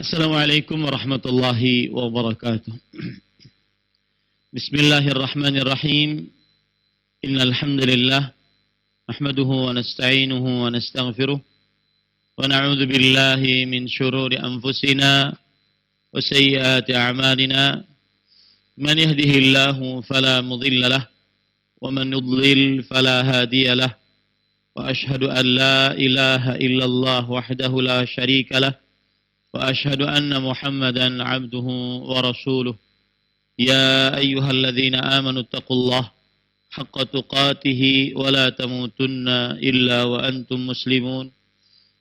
Assalamualaikum warahmatullahi wabarakatuh. Bismillahirrahmanirrahim. Innal hamdalillah nahmaduhu wa nasta'inuhu wa nastaghfiruh wa na'udzu billahi min shururi anfusina wa sayyiati a'malina. Man yahdihillahu fala mudilla lahu wa man yudlil fala hadiya lahu. Wa ashhadu an la ilaha illallah wahdahu la syarika lahu. وأشهد أن محمدا عبده ورسوله يا أيها الذين آمنوا اتقوا الله حق تقاته ولا تموتن إلا وأنتم مسلمون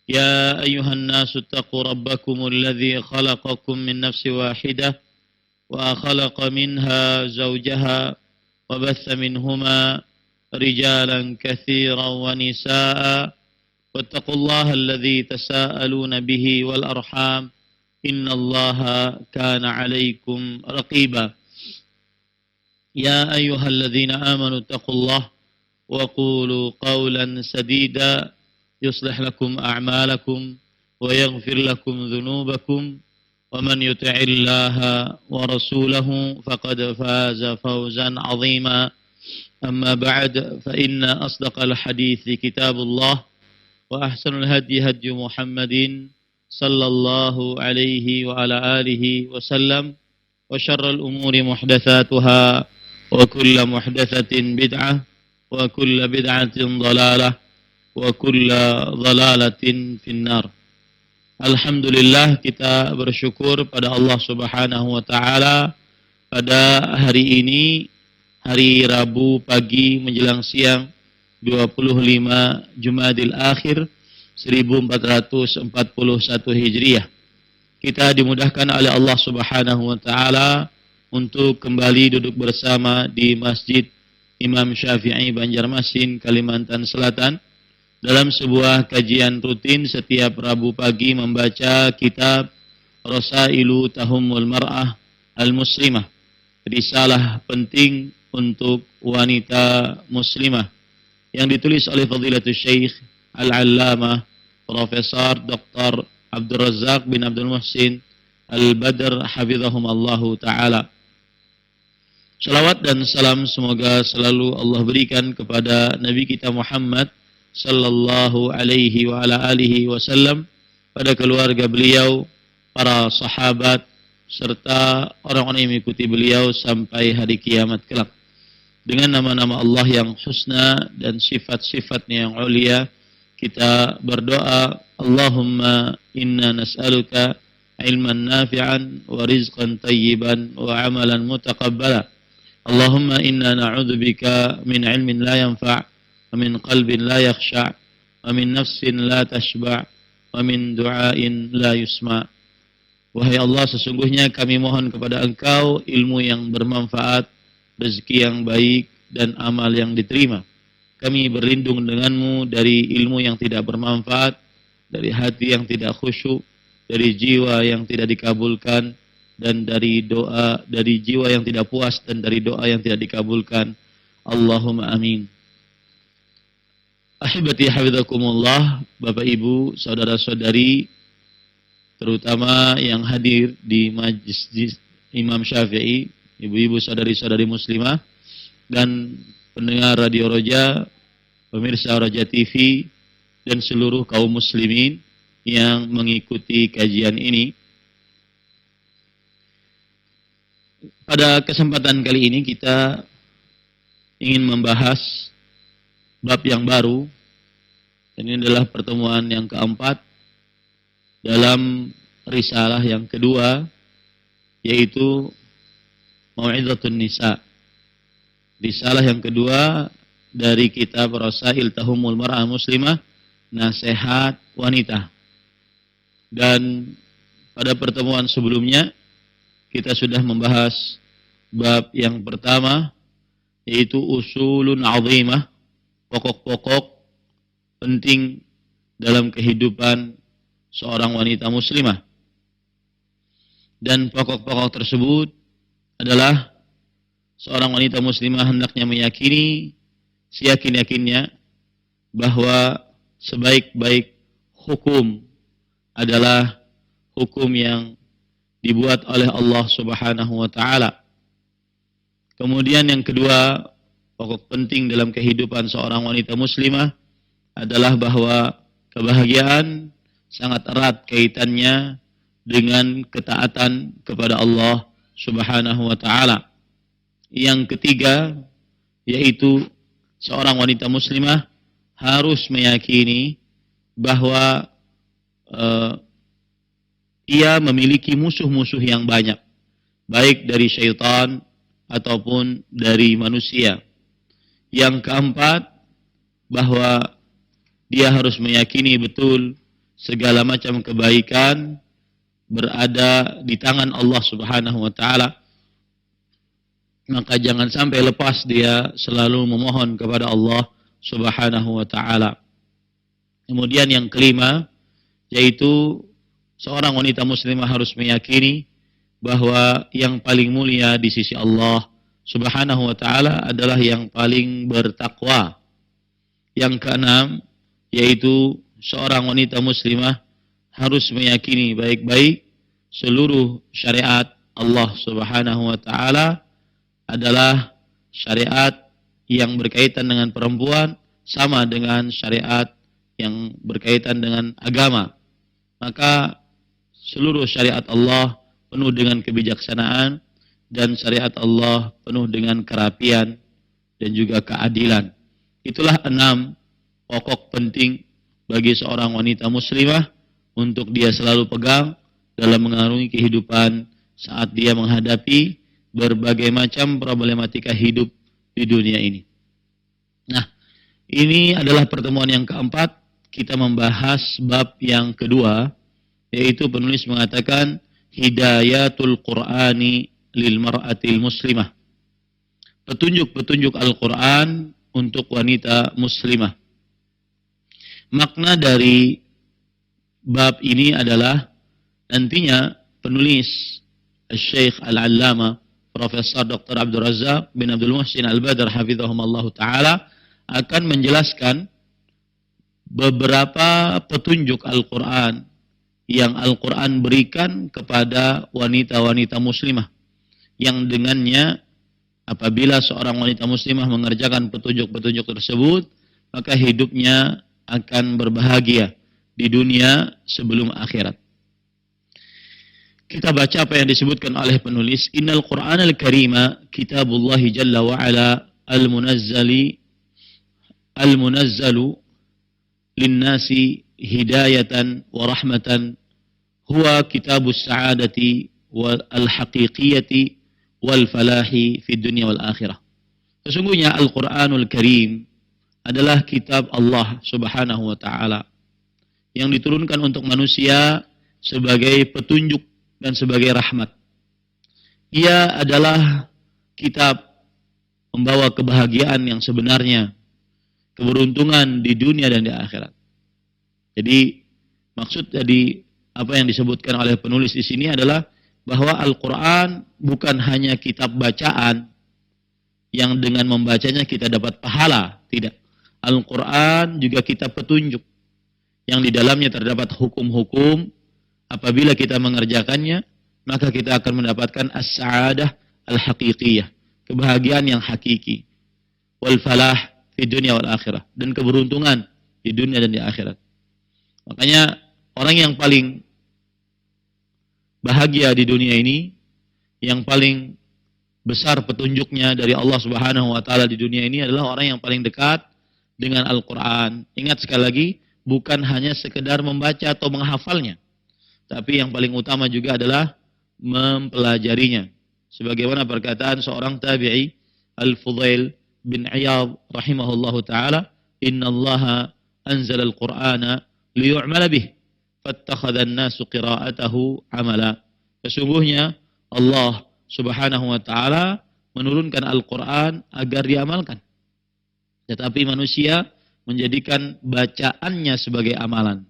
يا أيها الناس اتقوا ربكم الذي خلقكم من نفس واحدة وخلق منها زوجها وبث منهما رجالا كثيرا ونساء واتقوا الله الذي تساءلون به والأرحام إن الله كان عليكم رقيبا يا أيها الذين آمنوا اتقوا الله وقولوا قولا سديدا يصلح لكم أعمالكم ويغفر لكم ذنوبكم ومن يطع الله ورسوله فقد فاز فوزا عظيما أما بعد فإن أصدق الحديث كتاب الله وأحسن الهدي هدي محمد صلى الله عليه وعلى آله وسلم وشر الأمور محدثاتها وكل محدثة بدعة وكل بدعة ضلالة وكل ضلالة في النار. Alhamdulillah, kita bersyukur pada Allah Subhanahu wa taala pada hari ini, hari Rabu pagi menjelang siang 25 Jumadil Akhir 1441 Hijriah. Kita dimudahkan oleh Allah Subhanahu wa taala untuk kembali duduk bersama di Masjid Imam Syafi'i Banjarmasin, Kalimantan Selatan dalam sebuah kajian rutin setiap Rabu pagi membaca kitab Rasailu Tahummul Mar'ah Al-Muslimah, risalah penting untuk wanita muslimah, yang ditulis oleh Fadilatul Syekh Al-Allamah Profesor Dr. Abdul Razak bin Abdul Muhsin Al-Badr Hafizahumallahu Ta'ala. Salawat dan salam semoga selalu Allah berikan kepada Nabi kita Muhammad sallallahu alaihi wa ala alihi wasallam, pada keluarga beliau, para sahabat, serta orang-orang yang mengikuti beliau sampai hari kiamat kelak. Dengan nama-nama Allah yang husna dan sifat-sifatnya yang ulia, kita berdoa, Allahumma inna nas'aluka ilman nafi'an wa rizqan tayyiban wa amalan mutaqabbala. Allahumma inna na'udzubika min ilmin la yanfa' wa min qalbin la yakhsha' wa min nafsin la tashba' wa min du'ain la yusma'. Wahai Allah, sesungguhnya kami mohon kepada Engkau ilmu yang bermanfaat, rezeki yang baik, dan amal yang diterima. Kami berlindung denganmu dari ilmu yang tidak bermanfaat, dari hati yang tidak khusyuk, dari jiwa yang tidak dikabulkan, dan dari jiwa yang tidak puas, dan dari doa yang tidak dikabulkan. Allahumma amin. Ahibati hafizakumullah, Bapak Ibu, saudara-saudari, terutama yang hadir di Majlis Imam Syafi'i, ibu-ibu saudari-saudari muslimah, dan pendengar Radio Roja, pemirsa Roja TV, dan seluruh kaum muslimin yang mengikuti kajian ini. Pada kesempatan kali ini kita ingin membahas bab yang baru, dan ini adalah pertemuan yang keempat dalam risalah yang kedua, yaitu Mau'izatun Nisa, risalah yang kedua dari kitab Rasail Tahummul Mar'ah Muslimah, nasihat wanita. Dan pada pertemuan sebelumnya kita sudah membahas bab yang pertama, yaitu usulun azimah, pokok-pokok penting dalam kehidupan seorang wanita muslimah. Dan pokok-pokok tersebut adalah seorang wanita muslimah hendaknya meyakini seyakin-yakinnya bahwa sebaik-baik hukum adalah hukum yang dibuat oleh Allah Subhanahu wa taala. Kemudian yang kedua, pokok penting dalam kehidupan seorang wanita muslimah adalah bahwa kebahagiaan sangat erat kaitannya dengan ketaatan kepada Allah Subhanahu wa taala. Yang ketiga, yaitu seorang wanita muslimah harus meyakini bahwa ia memiliki musuh-musuh yang banyak, baik dari syaitan ataupun dari manusia. Yang keempat, bahwa dia harus meyakini betul segala macam kebaikan berada di tangan Allah Subhanahu wa taala. Maka jangan sampai lepas dia selalu memohon kepada Allah Subhanahu wa taala. Kemudian yang kelima, yaitu seorang wanita muslimah harus meyakini bahwa yang paling mulia di sisi Allah Subhanahu wa taala adalah yang paling bertakwa. Yang keenam, yaitu seorang wanita muslimah harus meyakini baik-baik seluruh syariat Allah Subhanahu wa taala adalah syariat yang berkaitan dengan perempuan sama dengan syariat yang berkaitan dengan agama. Maka seluruh syariat Allah penuh dengan kebijaksanaan dan syariat Allah penuh dengan kerapian dan juga keadilan. Itulah 6 pokok penting bagi seorang wanita muslimah untuk dia selalu pegang dalam mengarungi kehidupan saat dia menghadapi berbagai macam problematika hidup di dunia ini. Nah, ini adalah pertemuan yang keempat. Kita membahas bab yang kedua, yaitu penulis mengatakan Hidayatul Qur'ani lil mar'atil muslimah. Petunjuk-petunjuk Al-Quran untuk wanita muslimah. Makna dari bab ini adalah nantinya penulis Syekh Al-Allama Profesor Dr. Abdul Razak bin Abdul Muhsin Al-Badr hafizahumullah ta'ala akan menjelaskan beberapa petunjuk Al-Quran yang Al-Quran berikan kepada wanita-wanita muslimah, yang dengannya apabila seorang wanita muslimah mengerjakan petunjuk-petunjuk tersebut, maka hidupnya akan berbahagia di dunia sebelum akhirat. Kita baca apa yang disebutkan oleh penulis. Innal Qur'an al-Karima kitabullahi jalla wa ala al-munazzalu linnasi hidayatan wa rahmatan huwa kitabus sa'adati wal haqiqiyati wal falahi fid dunya wal akhirah. Sesungguhnya Al-Qur'anul Karim adalah kitab Allah Subhanahu wa taala yang diturunkan untuk manusia sebagai petunjuk dan sebagai rahmat. Ia adalah kitab membawa kebahagiaan yang sebenarnya, keberuntungan di dunia dan di akhirat. Jadi maksud dari apa yang disebutkan oleh penulis di sini adalah bahwa Al-Quran bukan hanya kitab bacaan yang dengan membacanya kita dapat pahala, tidak. Al-Quran juga kitab petunjuk yang di dalamnya terdapat hukum-hukum. Apabila kita mengerjakannya, maka kita akan mendapatkan as-sa'adah al-haqiqiyah, kebahagiaan yang hakiki, wal falah di dunia wal akhirah, dan keberuntungan di dunia dan di akhirat. Makanya orang yang paling bahagia di dunia ini, yang paling besar petunjuknya dari Allah Subhanahu wa taala di dunia ini adalah orang yang paling dekat dengan Al-Quran. Ingat sekali lagi, bukan hanya sekedar membaca atau menghafalnya, tapi yang paling utama juga adalah mempelajarinya. Sebagaimana perkataan seorang tabi'i, Al-Fudail bin Iyad rahimahullahu ta'ala, Inna Allaha anzala al-Qur'ana liyu'mala bih, fattakhadha an-nasu qira'atahu amala. Sesungguhnya Allah Subhanahu wa ta'ala menurunkan Al-Quran agar diamalkan. Tetapi manusia menjadikan bacaannya sebagai amalan.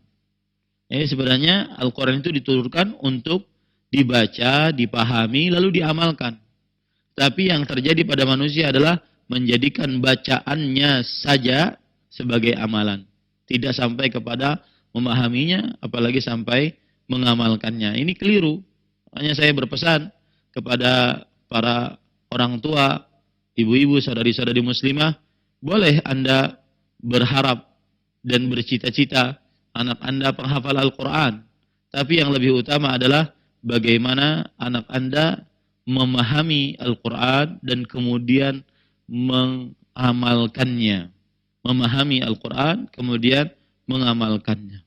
Sebenarnya Al-Quran itu diturunkan untuk dibaca, dipahami, lalu diamalkan. Tapi yang terjadi pada manusia adalah menjadikan bacaannya saja sebagai amalan. Tidak sampai kepada memahaminya, apalagi sampai mengamalkannya. Ini keliru. Hanya saya berpesan kepada para orang tua, ibu-ibu, saudari-saudari muslimah, boleh Anda berharap dan bercita-cita anak Anda penghafal Al-Quran. Tapi yang lebih utama adalah bagaimana anak Anda memahami Al-Quran dan kemudian mengamalkannya. Memahami Al-Quran, kemudian mengamalkannya.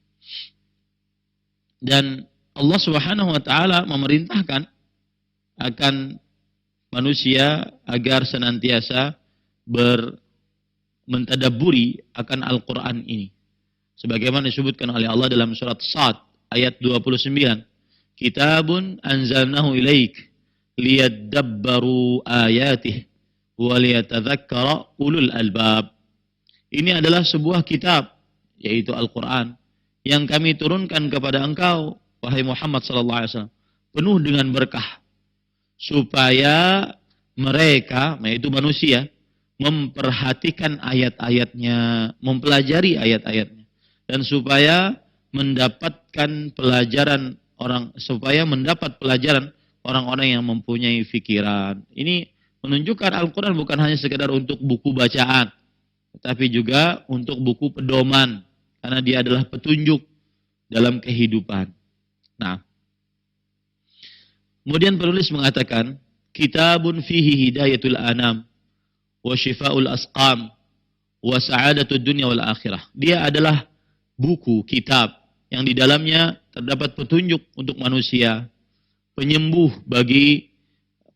Dan Allah Subhanahu wa taala memerintahkan akan manusia agar senantiasa mentadabburi akan Al-Quran ini. Sebagaimana disebutkan oleh Allah dalam surat Sad ayat 29. Kitabun anzalnahu ilaik liyadabbaru ayatih wa liyatadzakkara ulul albab. Ini adalah sebuah kitab, yaitu Al-Quran, yang kami turunkan kepada engkau, wahai Muhammad sallallahu alaihi wasallam, penuh dengan berkah, supaya mereka, yaitu manusia, memperhatikan ayat-ayatnya, mempelajari ayat-ayatnya, dan supaya mendapatkan pelajaran orang-orang yang mempunyai pikiran. Ini menunjukkan Al-Quran bukan hanya sekedar untuk buku bacaan, tetapi juga untuk buku pedoman, karena dia adalah petunjuk dalam kehidupan. Nah, kemudian penulis mengatakan, kitabun fihi hidayatul anam, wa shifaul asqam, wa sa'adatud dunya wal akhirah. Dia adalah buku, kitab, yang di dalamnya terdapat petunjuk untuk manusia, penyembuh bagi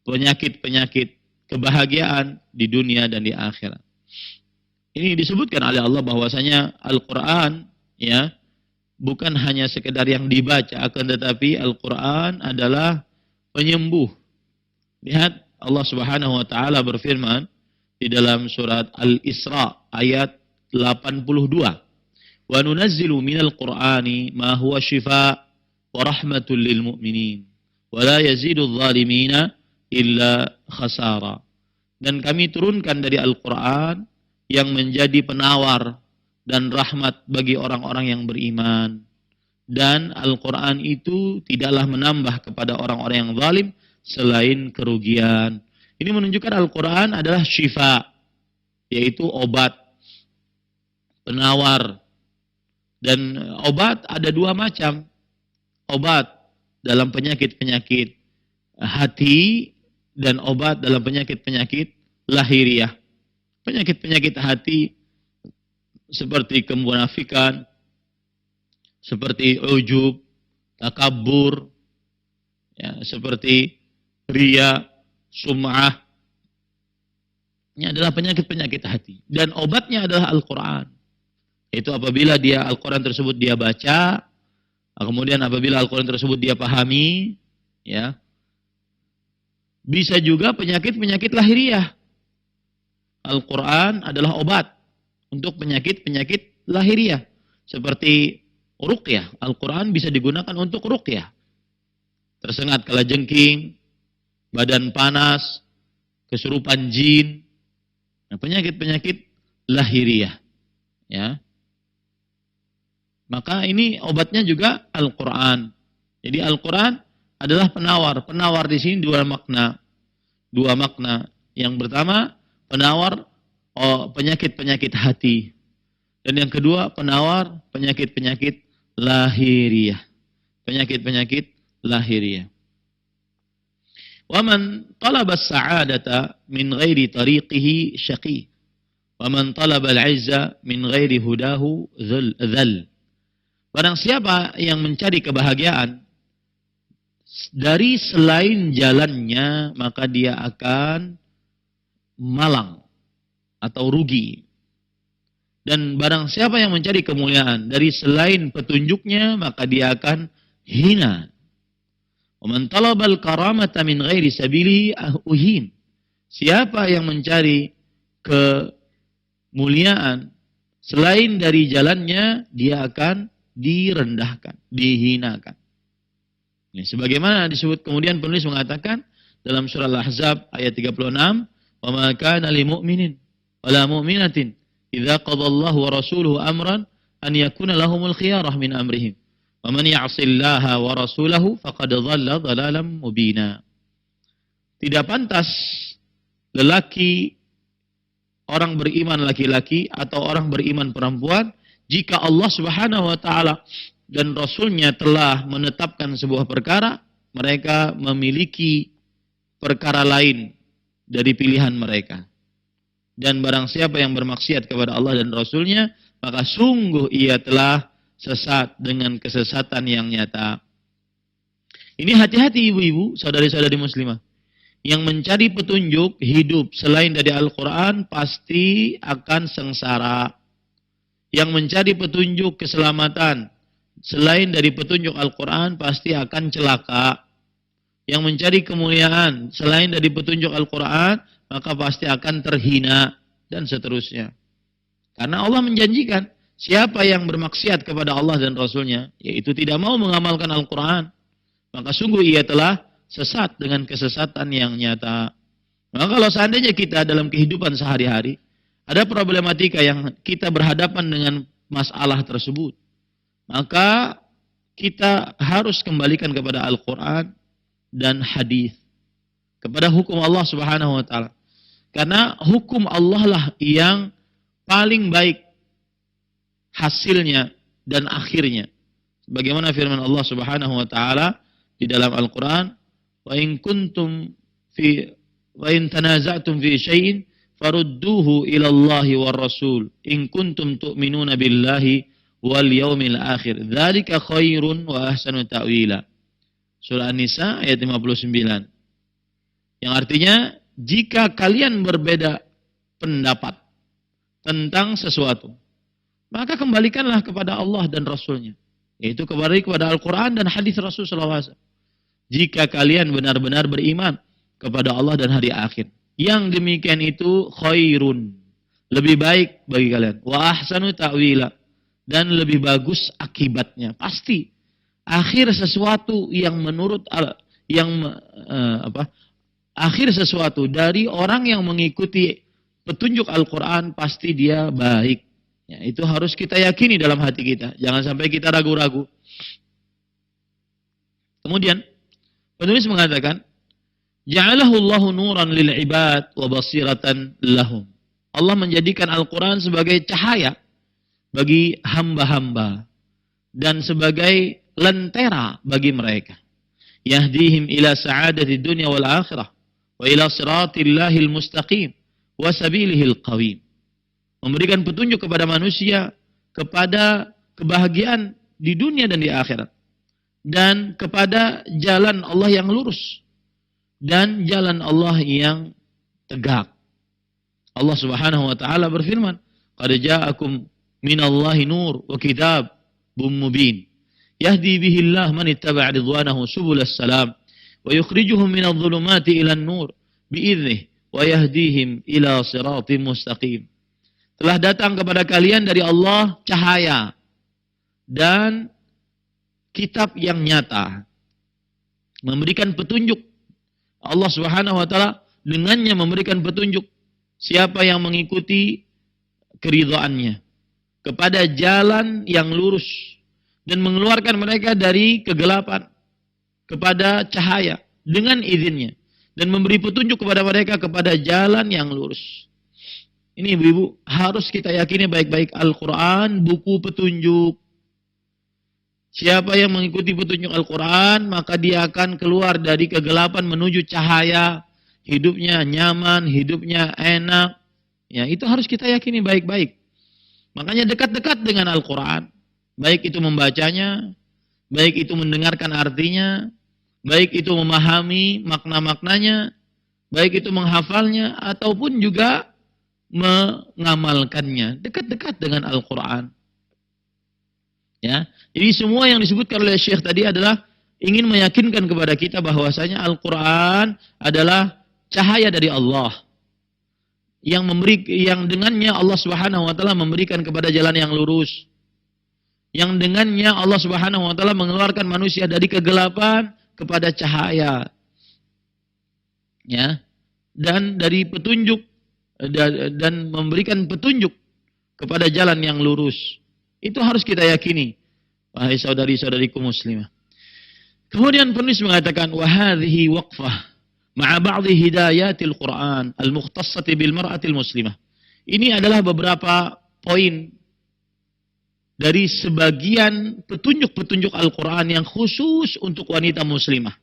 penyakit-penyakit, kebahagiaan di dunia dan di akhirat. Ini disebutkan oleh Allah bahwasanya Al-Quran ya bukan hanya sekedar yang dibaca, akan tetapi Al-Quran adalah penyembuh. Lihat Allah Subhanahu wa taala berfirman di dalam surat Al-Isra ayat 82. Wa nunazzilu minal Qur'ani ma huwa shifaa wa rahmatul lil mu'minin wa la yazidudz zalimina illa khasara. Dan kami turunkan dari Al-Quran yang menjadi penawar dan rahmat bagi orang-orang yang beriman. Dan Al-Quran itu tidaklah menambah kepada orang-orang yang zalim selain kerugian. Ini menunjukkan Al-Quran adalah syifa, yaitu obat, penawar. Dan obat ada dua macam. Obat dalam penyakit-penyakit hati dan obat dalam penyakit-penyakit lahiriah. Penyakit-penyakit hati seperti kemunafikan, seperti ujub, takabur, ya, seperti riya, sum'ah. Ini adalah penyakit-penyakit hati. Dan obatnya adalah Al-Quran. Itu apabila Al-Quran tersebut dia baca, kemudian apabila Al-Quran tersebut dia pahami, ya, bisa juga penyakit-penyakit lahiriah. Al-Quran adalah obat untuk penyakit-penyakit lahiriah. Seperti ruqyah. Al-Quran bisa digunakan untuk ruqyah. Tersengat kalajengking, badan panas, kesurupan jin. Nah, penyakit-penyakit lahiriah. Ya. Maka ini obatnya juga Al-Quran. Jadi Al-Quran adalah penawar. Penawar di sini dua makna. Dua makna. Yang pertama, penawar penyakit-penyakit hati. Dan yang kedua, penawar penyakit-penyakit lahiriah. Penyakit-penyakit lahiriah. Wa man talaba as-sa'adata min ghairi tariqihi syaqi. Wa man talaba al-'izza min ghairi hudahu dhal. Barang siapa yang mencari kebahagiaan dari selain jalannya, maka dia akan malang atau rugi. Dan barang siapa yang mencari kemuliaan dari selain petunjuknya, maka dia akan hina. Wa man talabal karamata min ghairi sabilihi uhin. Siapa yang mencari kemuliaan selain dari jalannya, dia akan direndahkan, dihinakan. Ini sebagaimana disebut kemudian penulis mengatakan dalam surah Al-Ahzab ayat 36, "Wa ma kana lil mu'minin wa la mu'minatin idza qada Allahu wa rasuluhu amran an yakuna lahumul khiyarah min amrihim Wa man ya'sillaha wa rasulahu faqad dhalla dhalalan mubina. Tidak pantas lelaki, orang beriman laki-laki atau orang beriman perempuan, jika Allah Subhanahu wa taala dan Rasulnya telah menetapkan sebuah perkara, mereka memiliki perkara lain dari pilihan mereka. Dan barang siapa yang bermaksiat kepada Allah dan Rasulnya, maka sungguh ia telah sesat dengan kesesatan yang nyata. Ini hati-hati ibu-ibu, saudari-saudari muslimah. Yang mencari petunjuk hidup selain dari Al-Quran pasti akan sengsara. Yang mencari petunjuk keselamatan selain dari petunjuk Al-Quran pasti akan celaka. Yang mencari kemuliaan selain dari petunjuk Al-Quran maka pasti akan terhina dan seterusnya. Karena Allah menjanjikan siapa yang bermaksiat kepada Allah dan Rasulnya, yaitu tidak mau mengamalkan Al-Quran, maka sungguh ia telah sesat dengan kesesatan yang nyata. Maka kalau seandainya kita dalam kehidupan sehari-hari ada problematika yang kita berhadapan dengan masalah tersebut, maka kita harus kembalikan kepada Al-Quran dan hadis, kepada hukum Allah Subhanahu wa taala. Karena hukum Allah lah yang paling baik hasilnya dan akhirnya. Bagaimana firman Allah Subhanahu wa taala di dalam Al-Quran, wa in tanaza'tum fi syai'in farudduhu ila Allahi war Rasul in kuntum tu'minuna billahi wal yaumil akhir dzalika khairun wa ahsanu ta'wila. Surah An-Nisa ayat 59. Yang artinya jika kalian berbeda pendapat tentang sesuatu, maka kembalikanlah kepada Allah dan Rasulnya, yaitu kembali kepada Al-Quran dan hadis Rasul SAW. Jika kalian benar-benar beriman kepada Allah dan hari akhir, yang demikian itu khairun, lebih baik bagi kalian, wa ahsanu ta'wila, dan lebih bagus akibatnya. Pasti akhir sesuatu yang menurut akhir sesuatu dari orang yang mengikuti petunjuk Al-Quran pasti dia baik. Ya, itu harus kita yakini dalam hati kita. Jangan sampai kita ragu-ragu. Kemudian penulis mengatakan, ja'alahu Allahu nuran lil ibad wa basiratan lahum. Allah menjadikan Al-Quran sebagai cahaya bagi hamba-hamba dan sebagai lentera bagi mereka. Yahdihim ila sa'adati dunya wal akhirah wa ila siratillahil mustaqim wa sabilihil qawim. Memberikan petunjuk kepada manusia kepada kebahagiaan di dunia dan di akhirat, dan kepada jalan Allah yang lurus dan jalan Allah yang tegak. Allah Subhanahu wa taala berfirman, qad ja'akum minallahi nur wa kitabun mubin yahdi bihi Allah man ittaba'a ridwanahu subulas salam wa yukhrijuhum minadh dhulumati ilan nur bi'idhnihi wa yahdihim ila siratim mustaqim. Telah datang kepada kalian dari Allah cahaya dan kitab yang nyata, memberikan petunjuk. Allah Subhanahu wa taala dengannya memberikan petunjuk siapa yang mengikuti keridhaannya kepada jalan yang lurus dan mengeluarkan mereka dari kegelapan kepada cahaya dengan izinnya dan memberi petunjuk kepada mereka kepada jalan yang lurus. Ini ibu-ibu harus kita yakini baik-baik, Al-Quran buku petunjuk. Siapa yang mengikuti petunjuk Al-Quran maka dia akan keluar dari kegelapan menuju cahaya, hidupnya nyaman, hidupnya enak. Ya, itu harus kita yakini baik-baik. Makanya dekat-dekat dengan Al-Quran, baik itu membacanya, baik itu mendengarkan artinya, baik itu memahami makna-maknanya, baik itu menghafalnya ataupun juga mengamalkannya. Dekat-dekat dengan Al-Quran. Ya, jadi semua yang disebutkan oleh Syekh tadi adalah ingin meyakinkan kepada kita bahwasanya Al-Quran adalah cahaya dari Allah yang dengannya Allah Subhanahu wa taala memberikan kepada jalan yang lurus. Yang dengannya Allah Subhanahu wa taala mengeluarkan manusia dari kegelapan kepada cahaya. Ya. Dan dari petunjuk dan memberikan petunjuk kepada jalan yang lurus. Itu harus kita yakini. wahai saudari-saudariku muslimah. Kemudian penulis mengatakan wa hadhihi waqfah ma'a ba'dhi hidayatil Qur'an al-mukhtassati bil mar'atil muslimah. Ini adalah beberapa poin dari sebagian petunjuk-petunjuk Al-Qur'an yang khusus untuk wanita muslimah.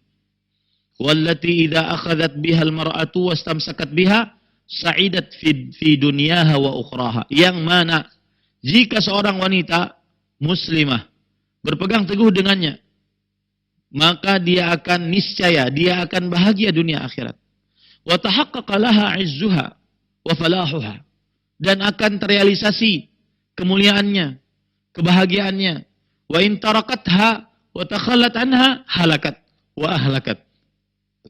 Wallati idza akhadhat biha al-mar'atu wastamsakat biha sa'idat fi dunyaha wa ukhraha. Yang mana jika seorang wanita muslimah berpegang teguh dengannya, maka dia akan niscaya, dia akan bahagia dunia akhirat. Wa tahaqqaqa laha 'izzuha wa falahuha. Dan akan terrealisasi kemuliaannya, kebahagiaannya. Wa in tarakatha wa takhallat anha halakat wa ahlakat.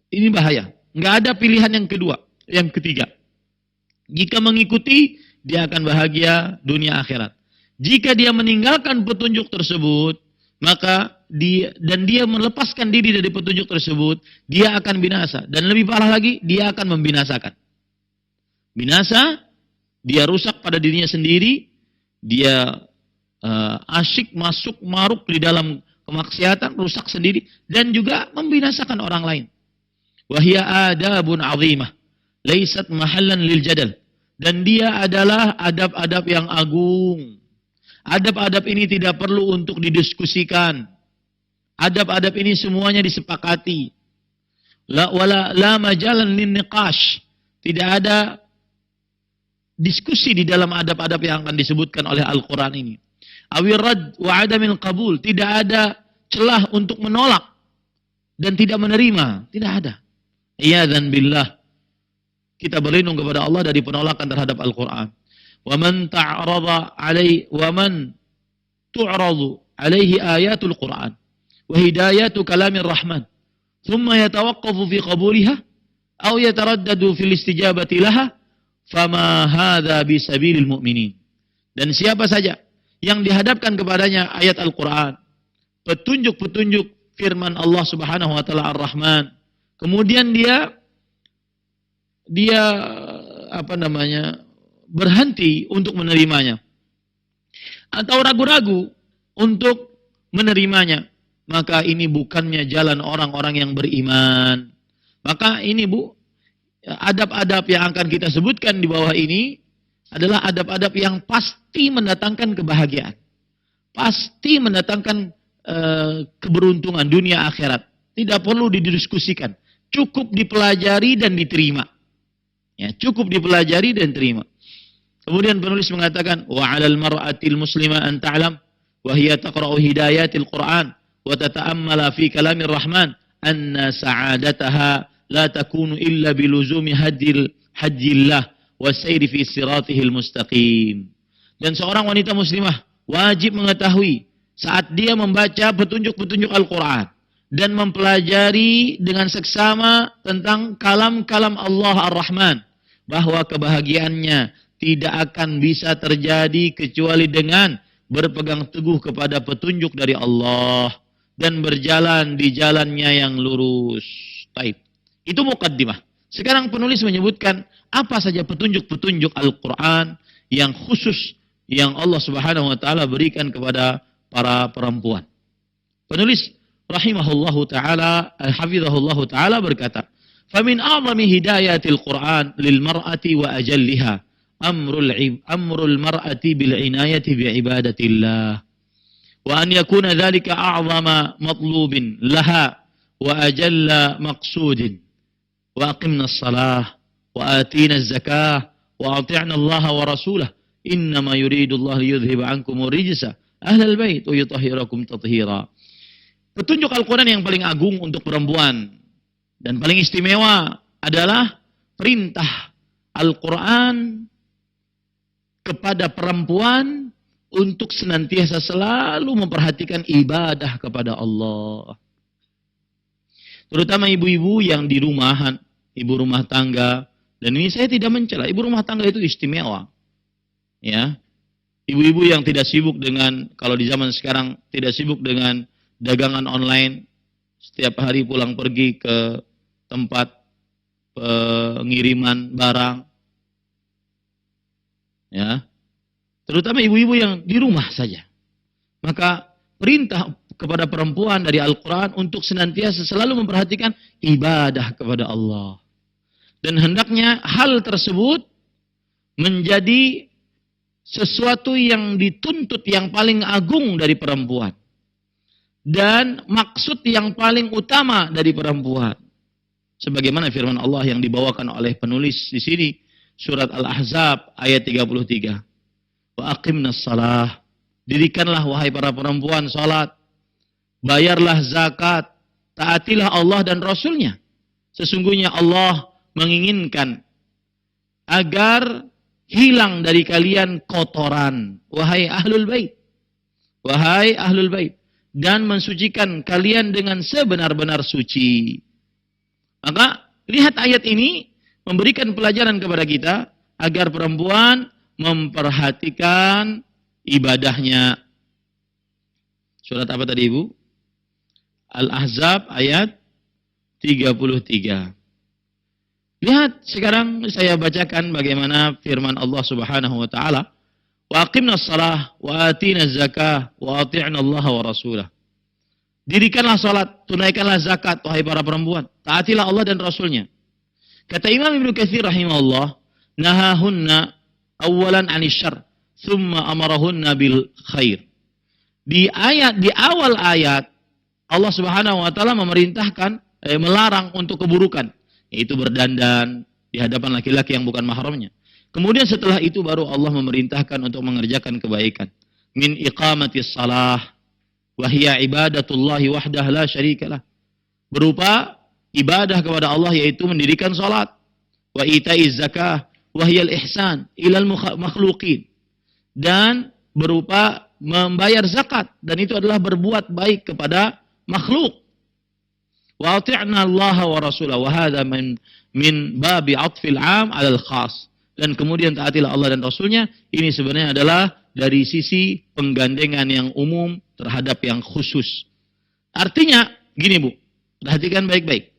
Ini bahaya. Enggak ada pilihan yang kedua, yang ketiga. Jika mengikuti, dia akan bahagia dunia akhirat. Jika dia meninggalkan petunjuk tersebut, maka dia melepaskan diri dari petunjuk tersebut, dia akan binasa. Dan lebih parah lagi, dia akan membinasakan. Binasa, dia rusak pada dirinya sendiri, dia asyik masuk maruk di dalam kemaksiatan, rusak sendiri, dan juga membinasakan orang lain. Wahia adabun azimah, laisat mahallan lil jadal. Dan dia adalah adab-adab yang agung. Adab-adab ini tidak perlu untuk didiskusikan. Adab-adab ini semuanya disepakati. La majalan lin niqash. Tidak ada diskusi di dalam adab-adab yang akan disebutkan oleh Al-Quran ini. Awir rad wa adamil qabul. Tidak ada celah untuk menolak dan tidak menerima. Tidak ada. Iyadzan billah. Kita berlindung kepada Allah dari penolakan terhadap Al-Quran. Wa man ta'rada alaihi wa man tu'radu alaihi ayatul Quran wa hidayatu kalamir rahman thumma yatawaqqafu fi qabuliha aw yataraddadu fil istijabati laha fama hadza bisabilil mu'minin. Dan siapa saja yang dihadapkan kepadanya ayat Al-Quran, petunjuk-petunjuk firman Allah Subhanahu wa taala Ar-Rahman, kemudian dia berhenti untuk menerimanya atau ragu-ragu untuk menerimanya, maka ini bukannya jalan orang-orang yang beriman. Maka ini adab-adab yang akan kita sebutkan di bawah ini adalah adab-adab yang pasti mendatangkan kebahagiaan, pasti mendatangkan keberuntungan dunia akhirat. Tidak perlu didiskusikan, cukup dipelajari dan diterima. Ya, cukup dipelajari dan terima. Kemudian penulis mengatakan wa 'alal mar'atil muslimah an ta'lam wa hiya taqra'u hidayatil Qur'an wa tata'ammala fi kalamir rahman anna sa'adataha la takunu illa biluzumi hajjillah wa sayri fi siratihil mustaqim. Dan seorang wanita muslimah wajib mengetahui saat dia membaca petunjuk-petunjuk Al-Quran dan mempelajari dengan seksama tentang kalam-kalam Allah Ar-Rahman, bahwa kebahagiaannya tidak akan bisa terjadi kecuali dengan berpegang teguh kepada petunjuk dari Allah dan berjalan di jalannya yang lurus. Baik. Itu muqaddimah. Sekarang penulis menyebutkan apa saja petunjuk-petunjuk Al-Quran yang khusus yang Allah Subhanahu wa taala berikan kepada para perempuan. Penulis rahimahullahu taala, hafizahullahu taala berkata, "Famin a'zami hidayatil Qur'an lil mar'ati wa ajalliha amrul mar'ati bil inayati bi ibadatillah wa an yakuna dhalika a'zama matlubin laha wa ajalla maqsudin wa aqimna as-salah wa atina az-zakah wa ati'na Allah wa rasulah innama yuridu Allah liyudhhiba 'ankum ar-rijsa ahlal bait wa yutahhirakum tathira." Petunjuk Al-Quran yang paling agung untuk perempuan dan paling istimewa adalah perintah Al-Quran kepada perempuan untuk senantiasa selalu memperhatikan ibadah kepada Allah. Terutama ibu-ibu yang di rumahan, ibu rumah tangga. Dan ini saya tidak mencela, ibu rumah tangga itu istimewa. Ya, ibu-ibu yang tidak sibuk dengan, kalau di zaman sekarang tidak sibuk dengan dagangan online, setiap hari pulang pergi ke tempat pengiriman barang, ya, terutama ibu-ibu yang di rumah saja, maka perintah kepada perempuan dari Al-Quran untuk senantiasa selalu memperhatikan ibadah kepada Allah. Dan hendaknya hal tersebut menjadi sesuatu yang dituntut yang paling agung dari perempuan. Dan maksud yang paling utama dari perempuan. Sebagaimana firman Allah yang dibawakan oleh penulis di sini. Surat Al-Ahzab ayat 33. Wa aqimnas salah. Dirikanlah wahai para perempuan salat. Bayarlah zakat. Taatilah Allah dan Rasulnya. Sesungguhnya Allah menginginkan agar hilang dari kalian kotoran. Wahai ahlul bait. Wahai ahlul bait. Dan mensucikan kalian dengan sebenar-benar suci. Maka lihat ayat ini memberikan pelajaran kepada kita agar perempuan memperhatikan ibadahnya. Surat apa tadi Ibu? Al-Ahzab ayat 33. Lihat sekarang saya bacakan bagaimana firman Allah Subhanahu wa taala. Wa aqimnas shalah wa atinaz zakah wa ati'na Allah wa rasulah. Dirikanlah salat, tunaikanlah zakat wahai para perempuan. Taatilah Allah dan Rasulnya. Kata Imam Ibnu Katsir rahimahullah, nahahunna awalan 'anil syarr, thumma amarahunna bil khair. Di awal ayat Allah Subhanahu wa taala memerintahkan melarang untuk keburukan, yaitu berdandan di hadapan laki-laki yang bukan mahramnya. Kemudian setelah itu baru Allah memerintahkan untuk mengerjakan kebaikan. Min iqamatis shalah wa hiya ibadatullahi wahdah la syarikalah. Berupa ibadah kepada Allah yaitu mendirikan salat. Wa itaiz zakah wa hiya al-ihsan ilal makhluqin. Dan berupa membayar zakat dan itu adalah berbuat baik kepada makhluk. Wa ati'na Allah wa rasulah wa hadha min babi 'atfil 'am 'alal khas. Dan kemudian taatilah Allah dan Rasulnya. Ini sebenarnya adalah dari sisi penggandengan yang umum terhadap yang khusus. Artinya gini Bu, perhatikan baik-baik.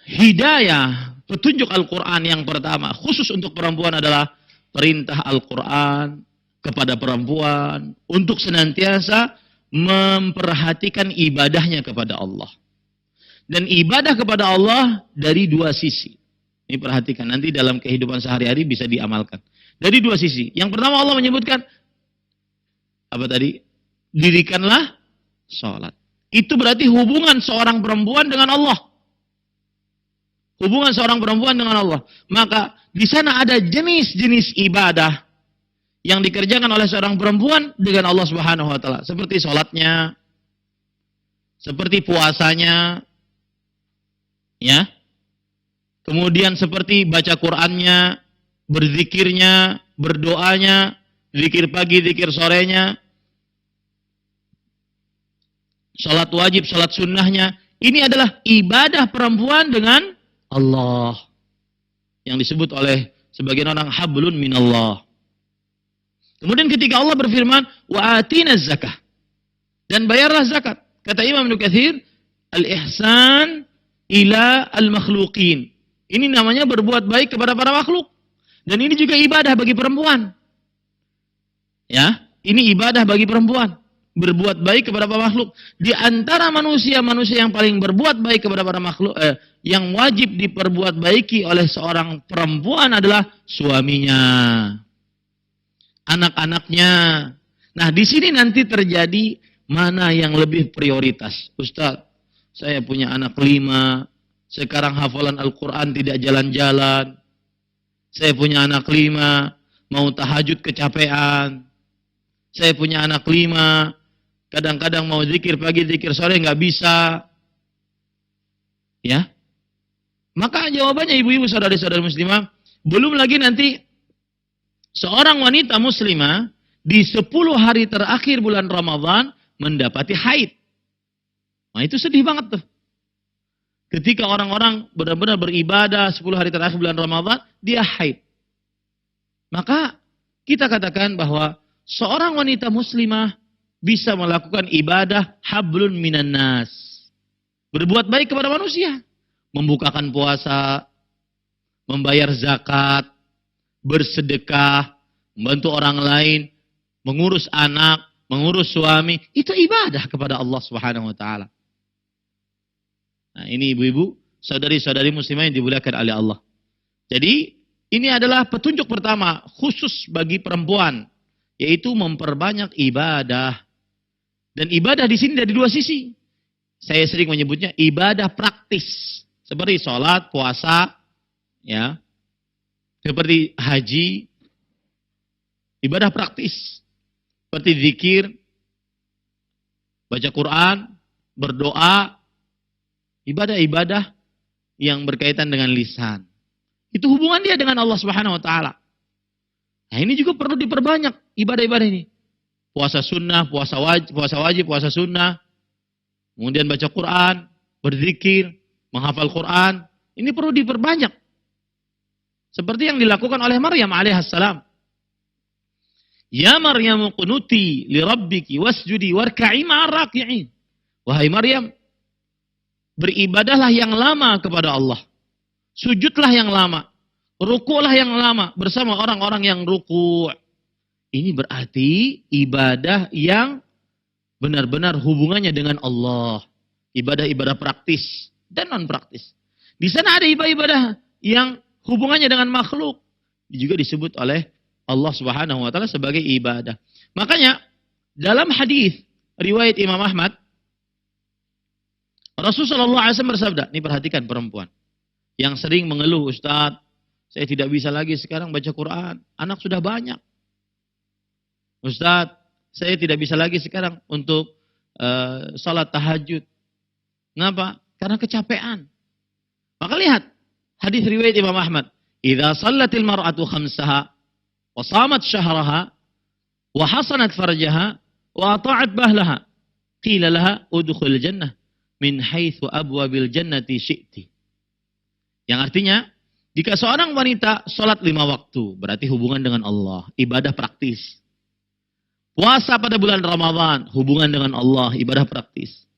Hidayah, petunjuk Al-Quran yang pertama khusus untuk perempuan adalah perintah Al-Quran kepada perempuan untuk senantiasa memperhatikan ibadahnya kepada Allah. Dan ibadah kepada Allah dari dua sisi. Ini perhatikan, nanti dalam kehidupan sehari-hari bisa diamalkan. Dari dua sisi. Yang pertama Allah menyebutkan, apa tadi? Dirikanlah sholat. Itu berarti hubungan seorang perempuan dengan Allah. Hubungan seorang perempuan dengan Allah. Maka di sana ada jenis-jenis ibadah yang dikerjakan oleh seorang perempuan dengan Allah Subhanahu wa taala, seperti sholatnya, seperti puasanya, ya. Kemudian seperti baca Qur'annya, berzikirnya, berdoanya, zikir pagi, zikir sorenya, sholat wajib, sholat sunnahnya. Ini adalah ibadah perempuan dengan Allah. Yang disebut oleh sebagian orang hablun minallah. Kemudian ketika Allah berfirman, wa atinaz zakah. Dan bayarlah zakat. Kata Imam Ibnu Katsir, al-ihsan ila al-makhluqin. Ini namanya berbuat baik kepada para makhluk. Dan ini juga ibadah bagi perempuan. Ya, ini ibadah bagi perempuan. Berbuat baik kepada para makhluk. Di antara manusia-manusia yang paling berbuat baik kepada para makhluk, yang wajib diperbuat baiki oleh seorang perempuan adalah suaminya, anak-anaknya. Nah, di sini nanti terjadi mana yang lebih prioritas. Ustaz, saya punya anak 5, sekarang hafalan Al-Quran tidak jalan-jalan. Saya punya anak 5, mau tahajud kecapean. Saya punya anak 5, kadang-kadang mau zikir pagi, zikir sore nggak bisa. Ya. Maka jawabannya ibu-ibu saudari-saudari muslimah, belum lagi nanti seorang wanita muslimah di 10 hari terakhir bulan Ramadan mendapati haid. Nah, itu sedih banget tuh. Ketika orang-orang benar-benar beribadah 10 hari terakhir bulan Ramadan, dia haid. Maka kita katakan bahwa seorang wanita muslimah bisa melakukan ibadah hablun minan nas. Berbuat baik kepada manusia. Membukakan puasa, membayar zakat, bersedekah, membantu orang lain, mengurus anak, mengurus suami, itu ibadah kepada Allah Subhanahu wa taala. Nah, ini ibu-ibu, saudari-saudari muslimah yang dimuliakan oleh Allah. Jadi, ini adalah petunjuk pertama khusus bagi perempuan, yaitu memperbanyak ibadah. Dan ibadah di sini dari dua sisi. Saya sering menyebutnya ibadah praktis, seperti sholat, puasa, ya, seperti haji, ibadah praktis, seperti zikir, baca Quran, berdoa, ibadah-ibadah yang berkaitan dengan lisan. Itu hubungan dia dengan Allah Subhanahu wa taala. Nah, ini juga perlu diperbanyak ibadah-ibadah ini. Puasa sunnah, puasa wajib, puasa sunnah. Kemudian baca Quran, berzikir, menghafal Quran. Ini perlu diperbanyak. Seperti yang dilakukan oleh Maryam alaihissalam. Ya Maryam qunuti li rabbiki wasjudi warka'i ma'ar raki'in. Wahai Maryam, beribadahlah yang lama kepada Allah. Sujudlah yang lama. Ruku'lah yang lama bersama orang-orang yang ruku'. Ini berarti ibadah yang benar-benar hubungannya dengan Allah. Ibadah-ibadah praktis dan non-praktis. Di sana ada ibadah-ibadah yang hubungannya dengan makhluk. Juga disebut oleh Allah Subhanahu wa taala sebagai ibadah. Makanya dalam hadis riwayat Imam Ahmad, Rasulullah SAW bersabda, ini perhatikan perempuan yang sering mengeluh, Ustaz, saya tidak bisa lagi sekarang baca Quran, anak sudah banyak. Ustaz, saya tidak bisa lagi sekarang untuk salat tahajud. Kenapa? Karena kecapean. Maka lihat hadis riwayat Imam Ahmad, "Idza shallatil mar'atu khamsaha wa shamat syahraha wa hasanat farjaha wa ata'at bahlaha, qila laha udkhul jannah min haitsu abwabil jannati syi'ti." Yang artinya, jika seorang wanita salat 5 waktu, berarti hubungan dengan Allah, ibadah praktis. Puasa pada bulan Ramadan, hubungan dengan Allah, ibadah praktis.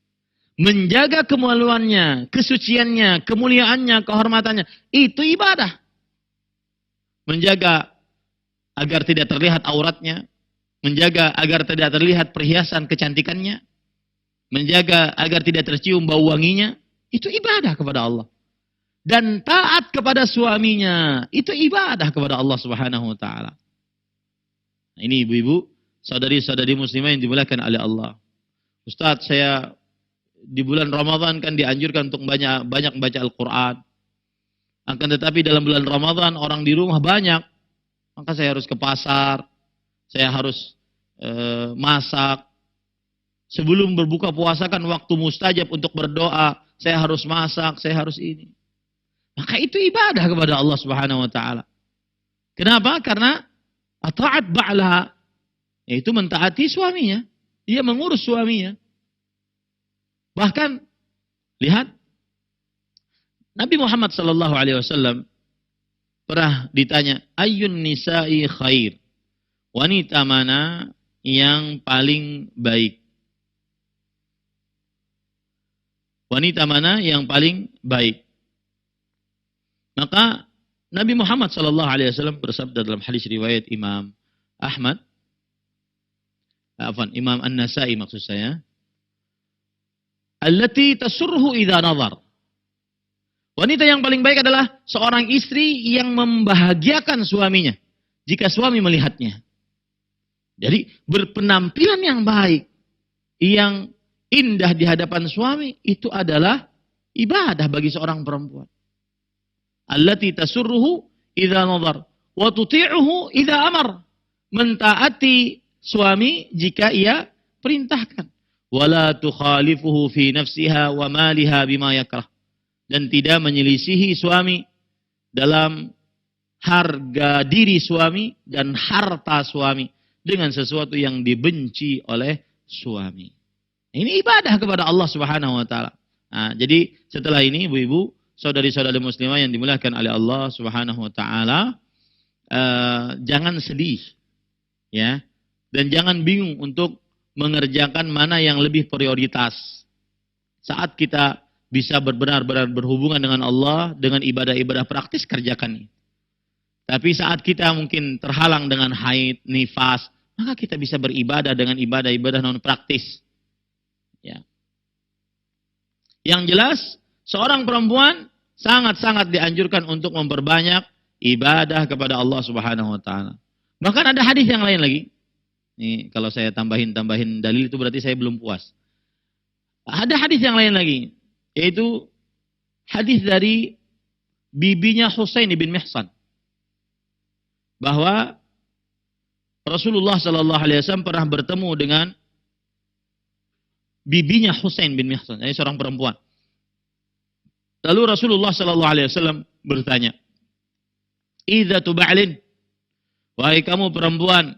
Menjaga kemaluannya, kesuciannya, kemuliaannya, kehormatannya, itu ibadah. Menjaga agar tidak terlihat auratnya, menjaga agar tidak terlihat perhiasan kecantikannya, menjaga agar tidak tercium bau wanginya, itu ibadah kepada Allah. Dan taat kepada suaminya, itu ibadah kepada Allah Subhanahu wa taala. Nah, ini ibu-ibu, saudari-saudari muslimah yang dimuliakan oleh Allah. Ustaz, saya di bulan Ramadan kan dianjurkan untuk banyak baca Al-Quran. Akan tetapi dalam bulan Ramadan orang di rumah banyak. Maka saya harus ke pasar. Saya harus masak. Sebelum berbuka puasa kan waktu mustajab untuk berdoa. Saya harus masak, saya harus ini. Maka itu ibadah kepada Allah Subhanahu wa taala. Kenapa? Karena ata'at ba'laha, yaitu mentaati suaminya. Dia mengurus suaminya. Bahkan lihat Nabi Muhammad sallallahu alaihi wasallam pernah ditanya, ayyun nisa'i khair? Wanita mana yang paling baik? Wanita mana yang paling baik? Maka Nabi Muhammad sallallahu alaihi wasallam bersabda dalam hadis riwayat Imam Ahmad, Imam An-Nasai maksud saya, allati tasurruhu idza nazar. Wanita yang paling baik adalah seorang istri yang membahagiakan suaminya jika suami melihatnya. Jadi berpenampilan yang baik, yang indah di hadapan suami, itu adalah ibadah bagi seorang perempuan. Allati tasurruhu idza nazar wa tuti'uhu idza amar. Mentaati suami jika ia perintahkan. Wala tukhalifuhu fi nafsiha wa maliha bima yakrah. Dan tidak menyelisihi suami dalam harga diri suami dan harta suami dengan sesuatu yang dibenci oleh suami. Ini ibadah kepada Allah Subhanahu wa taala. Nah, jadi setelah ini ibu-ibu, saudari-saudari muslimah yang dimuliakan oleh Allah Subhanahu wa taala, jangan sedih ya, dan jangan bingung untuk mengerjakan mana yang lebih prioritas. Saat kita bisa benar-benar berhubungan dengan Allah, dengan ibadah-ibadah praktis, kerjakan. Tapi saat kita mungkin terhalang dengan haid, nifas, maka kita bisa beribadah dengan ibadah-ibadah non praktis. Ya. Yang jelas, seorang perempuan sangat-sangat dianjurkan untuk memperbanyak ibadah kepada Allah Subhanahu wa taala. Bahkan ada hadis yang lain lagi. Nih, kalau saya tambahin dalil itu berarti saya belum puas. Ada hadis yang lain lagi, yaitu hadis dari bibinya Husain bin Mihsan, bahwa Rasulullah Shallallahu Alaihi Wasallam pernah bertemu dengan bibinya Husain bin Mihsan, ini seorang perempuan. Lalu Rasulullah Shallallahu Alaihi Wasallam bertanya, "Idza tuba'lin, wahai kamu perempuan,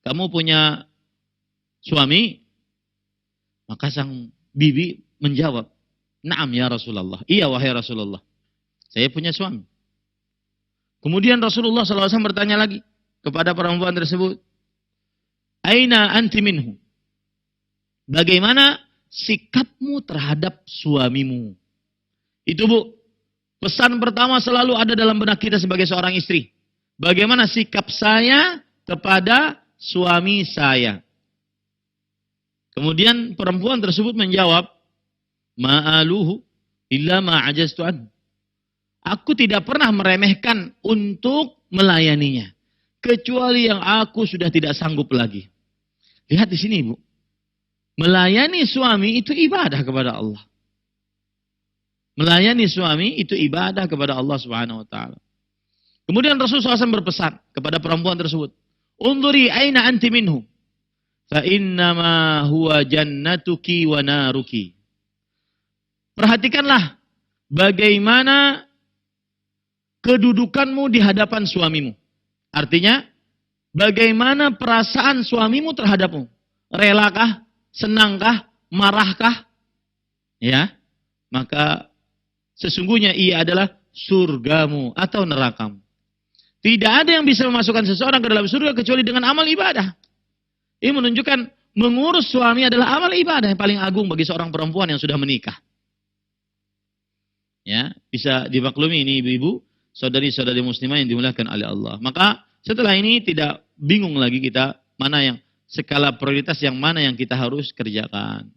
kamu punya suami?" Maka sang bibi menjawab, "Na'am ya Rasulullah." Iya wahai Rasulullah, saya punya suami. Kemudian Rasulullah SAW bertanya lagi kepada perempuan tersebut, "Aina anti minhu?" Bagaimana sikapmu terhadap suamimu? Itu Bu, pesan pertama selalu ada dalam benak kita sebagai seorang istri. Bagaimana sikap saya kepada suami saya? Kemudian perempuan tersebut menjawab, "Ma'aluhu illa ma'ajaztu an." Aku tidak pernah meremehkan untuk melayaninya, kecuali yang aku sudah tidak sanggup lagi. Lihat di sini, Bu. Melayani suami itu ibadah kepada Allah. Melayani suami itu ibadah kepada Allah Subhanahu wa taala. Kemudian Rasulullah SAW berpesan kepada perempuan tersebut, "Unduri aina anti minhu, fa innama huwa jannatuki wa naruki." Perhatikanlah bagaimana kedudukanmu di hadapan suamimu. Artinya, bagaimana perasaan suamimu terhadapmu? Relakah? Senangkah? Marahkah? Ya, maka sesungguhnya ia adalah surgamu atau nerakamu. Tidak ada yang bisa memasukkan seseorang ke dalam surga kecuali dengan amal ibadah. Ini menunjukkan mengurus suami adalah amal ibadah yang paling agung bagi seorang perempuan yang sudah menikah. Ya, bisa dimaklumi ini ibu-ibu, saudari-saudari muslimah yang dimuliakan oleh Allah. Maka setelah ini tidak bingung lagi kita mana yang skala prioritas yang mana yang kita harus kerjakan.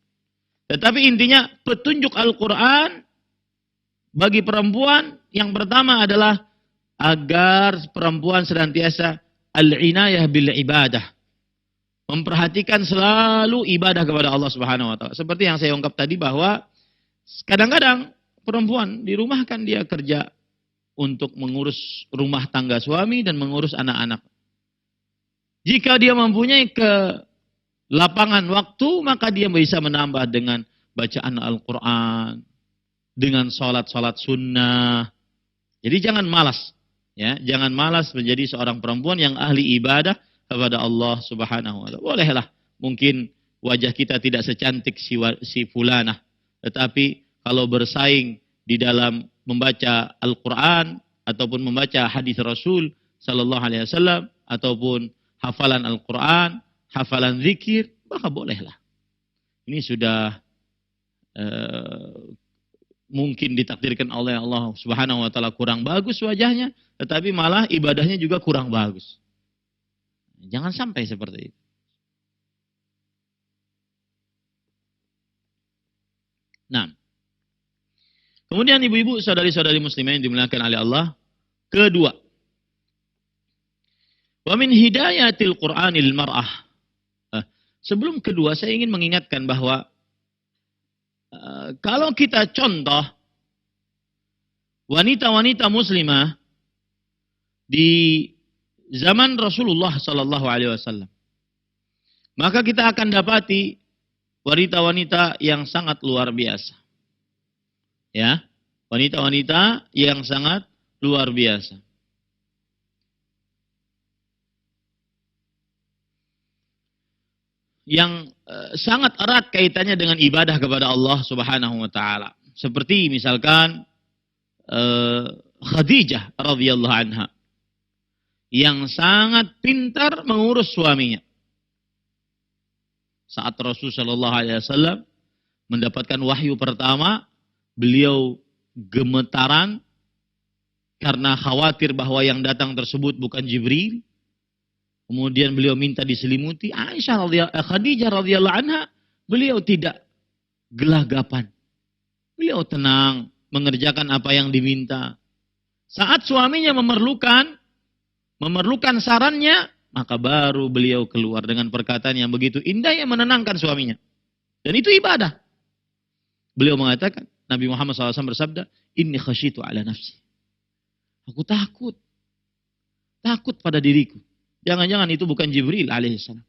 Tetapi intinya petunjuk Al-Quran bagi perempuan yang pertama adalah agar perempuan senantiasa al-inayah bil ibadah. Memperhatikan selalu ibadah kepada Allah Subhanahu wa taala. Seperti yang saya ungkap tadi bahwa kadang-kadang perempuan di rumah kan dia kerja untuk mengurus rumah tangga suami dan mengurus anak-anak. Jika dia mempunyai lapangan waktu, maka dia bisa menambah dengan bacaan Al-Quran, dengan sholat-sholat sunnah. Jadi jangan malas. Ya, jangan malas menjadi seorang perempuan yang ahli ibadah kepada Allah Subhanahu wa taala. Bolehlah mungkin wajah kita tidak secantik si fulanah, tetapi kalau bersaing di dalam membaca Al-Quran ataupun membaca hadis Rasul sallallahu alaihi wasallam ataupun hafalan Al-Quran, hafalan zikir, maka bolehlah. Ini sudah mungkin ditakdirkan oleh Allah Subhanahu wa taala kurang bagus wajahnya, tetapi malah ibadahnya juga kurang bagus. Jangan sampai seperti itu. Nah, kemudian ibu-ibu, saudari-saudari muslimah yang dimuliakan oleh Allah, kedua, wa min hidayatil Qur'anil mar'ah. Sebelum kedua, saya ingin mengingatkan bahwa kalau kita contoh wanita-wanita muslimah di zaman Rasulullah sallallahu alaihi wasallam, maka kita akan dapati wanita-wanita yang sangat luar biasa. Ya, wanita-wanita yang sangat luar biasa. Yang sangat erat kaitannya dengan ibadah kepada Allah Subhanahu wa taala. Seperti misalkan Khadijah radhiyallahu anha yang sangat pintar mengurus suaminya. Saat Rasul sallallahu alaihi wasallam mendapatkan wahyu pertama, beliau gemetaran karena khawatir bahwa yang datang tersebut bukan Jibril. Kemudian beliau minta diselimuti. Khadijah radhiyallahu anha, beliau tidak gelagapan. Beliau tenang, mengerjakan apa yang diminta. Saat suaminya memerlukan sarannya, maka baru beliau keluar dengan perkataan yang begitu indah yang menenangkan suaminya. Dan itu ibadah. Beliau mengatakan, Nabi Muhammad SAW bersabda, Inni khasyitu ala nafsi. Aku takut. Takut pada diriku. Jangan-jangan itu bukan Jibril alaihissalam.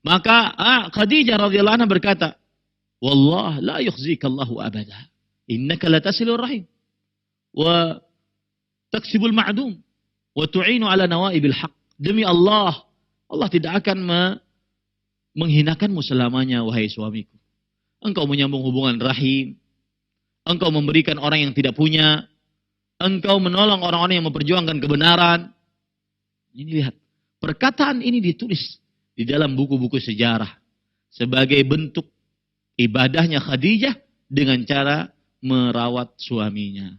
Maka Khadijah radhiyallahu anha berkata, Wallah la yukhzikallahu abada. Innaka latasilur rahim. Wa taksibul ma'dum. Wa tu'inu ala nawaibil haq. Demi Allah, Allah tidak akan menghinakanmu selamanya, wahai suamiku. Engkau menyambung hubungan rahim. Engkau memberikan orang yang tidak punya. Engkau menolong orang-orang yang memperjuangkan kebenaran. Ini lihat. Perkataan ini ditulis di dalam buku-buku sejarah. Sebagai bentuk ibadahnya Khadijah dengan cara merawat suaminya.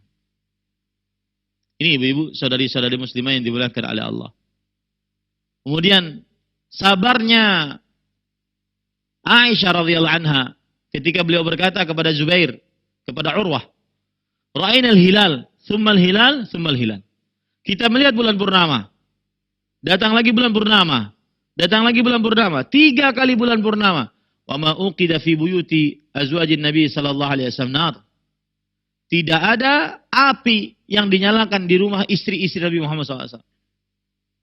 Ini ibu-ibu, saudari-saudari muslimah yang dimuliakan oleh Allah. Kemudian sabarnya Aisyah radhiyallahu anha ketika beliau berkata kepada Zubair, kepada Urwah, Ra'ainal hilal, tsummal hilal, tsummal hilal. Kita melihat bulan purnama. Datang lagi bulan purnama. Datang lagi bulan purnama. 3 kali bulan purnama. Wa ma uqida fi buyuti azwajin Nabi sallallahu alaihi wasallam nar. Tidak ada api yang dinyalakan di rumah istri-istri Nabi Muhammad SAW.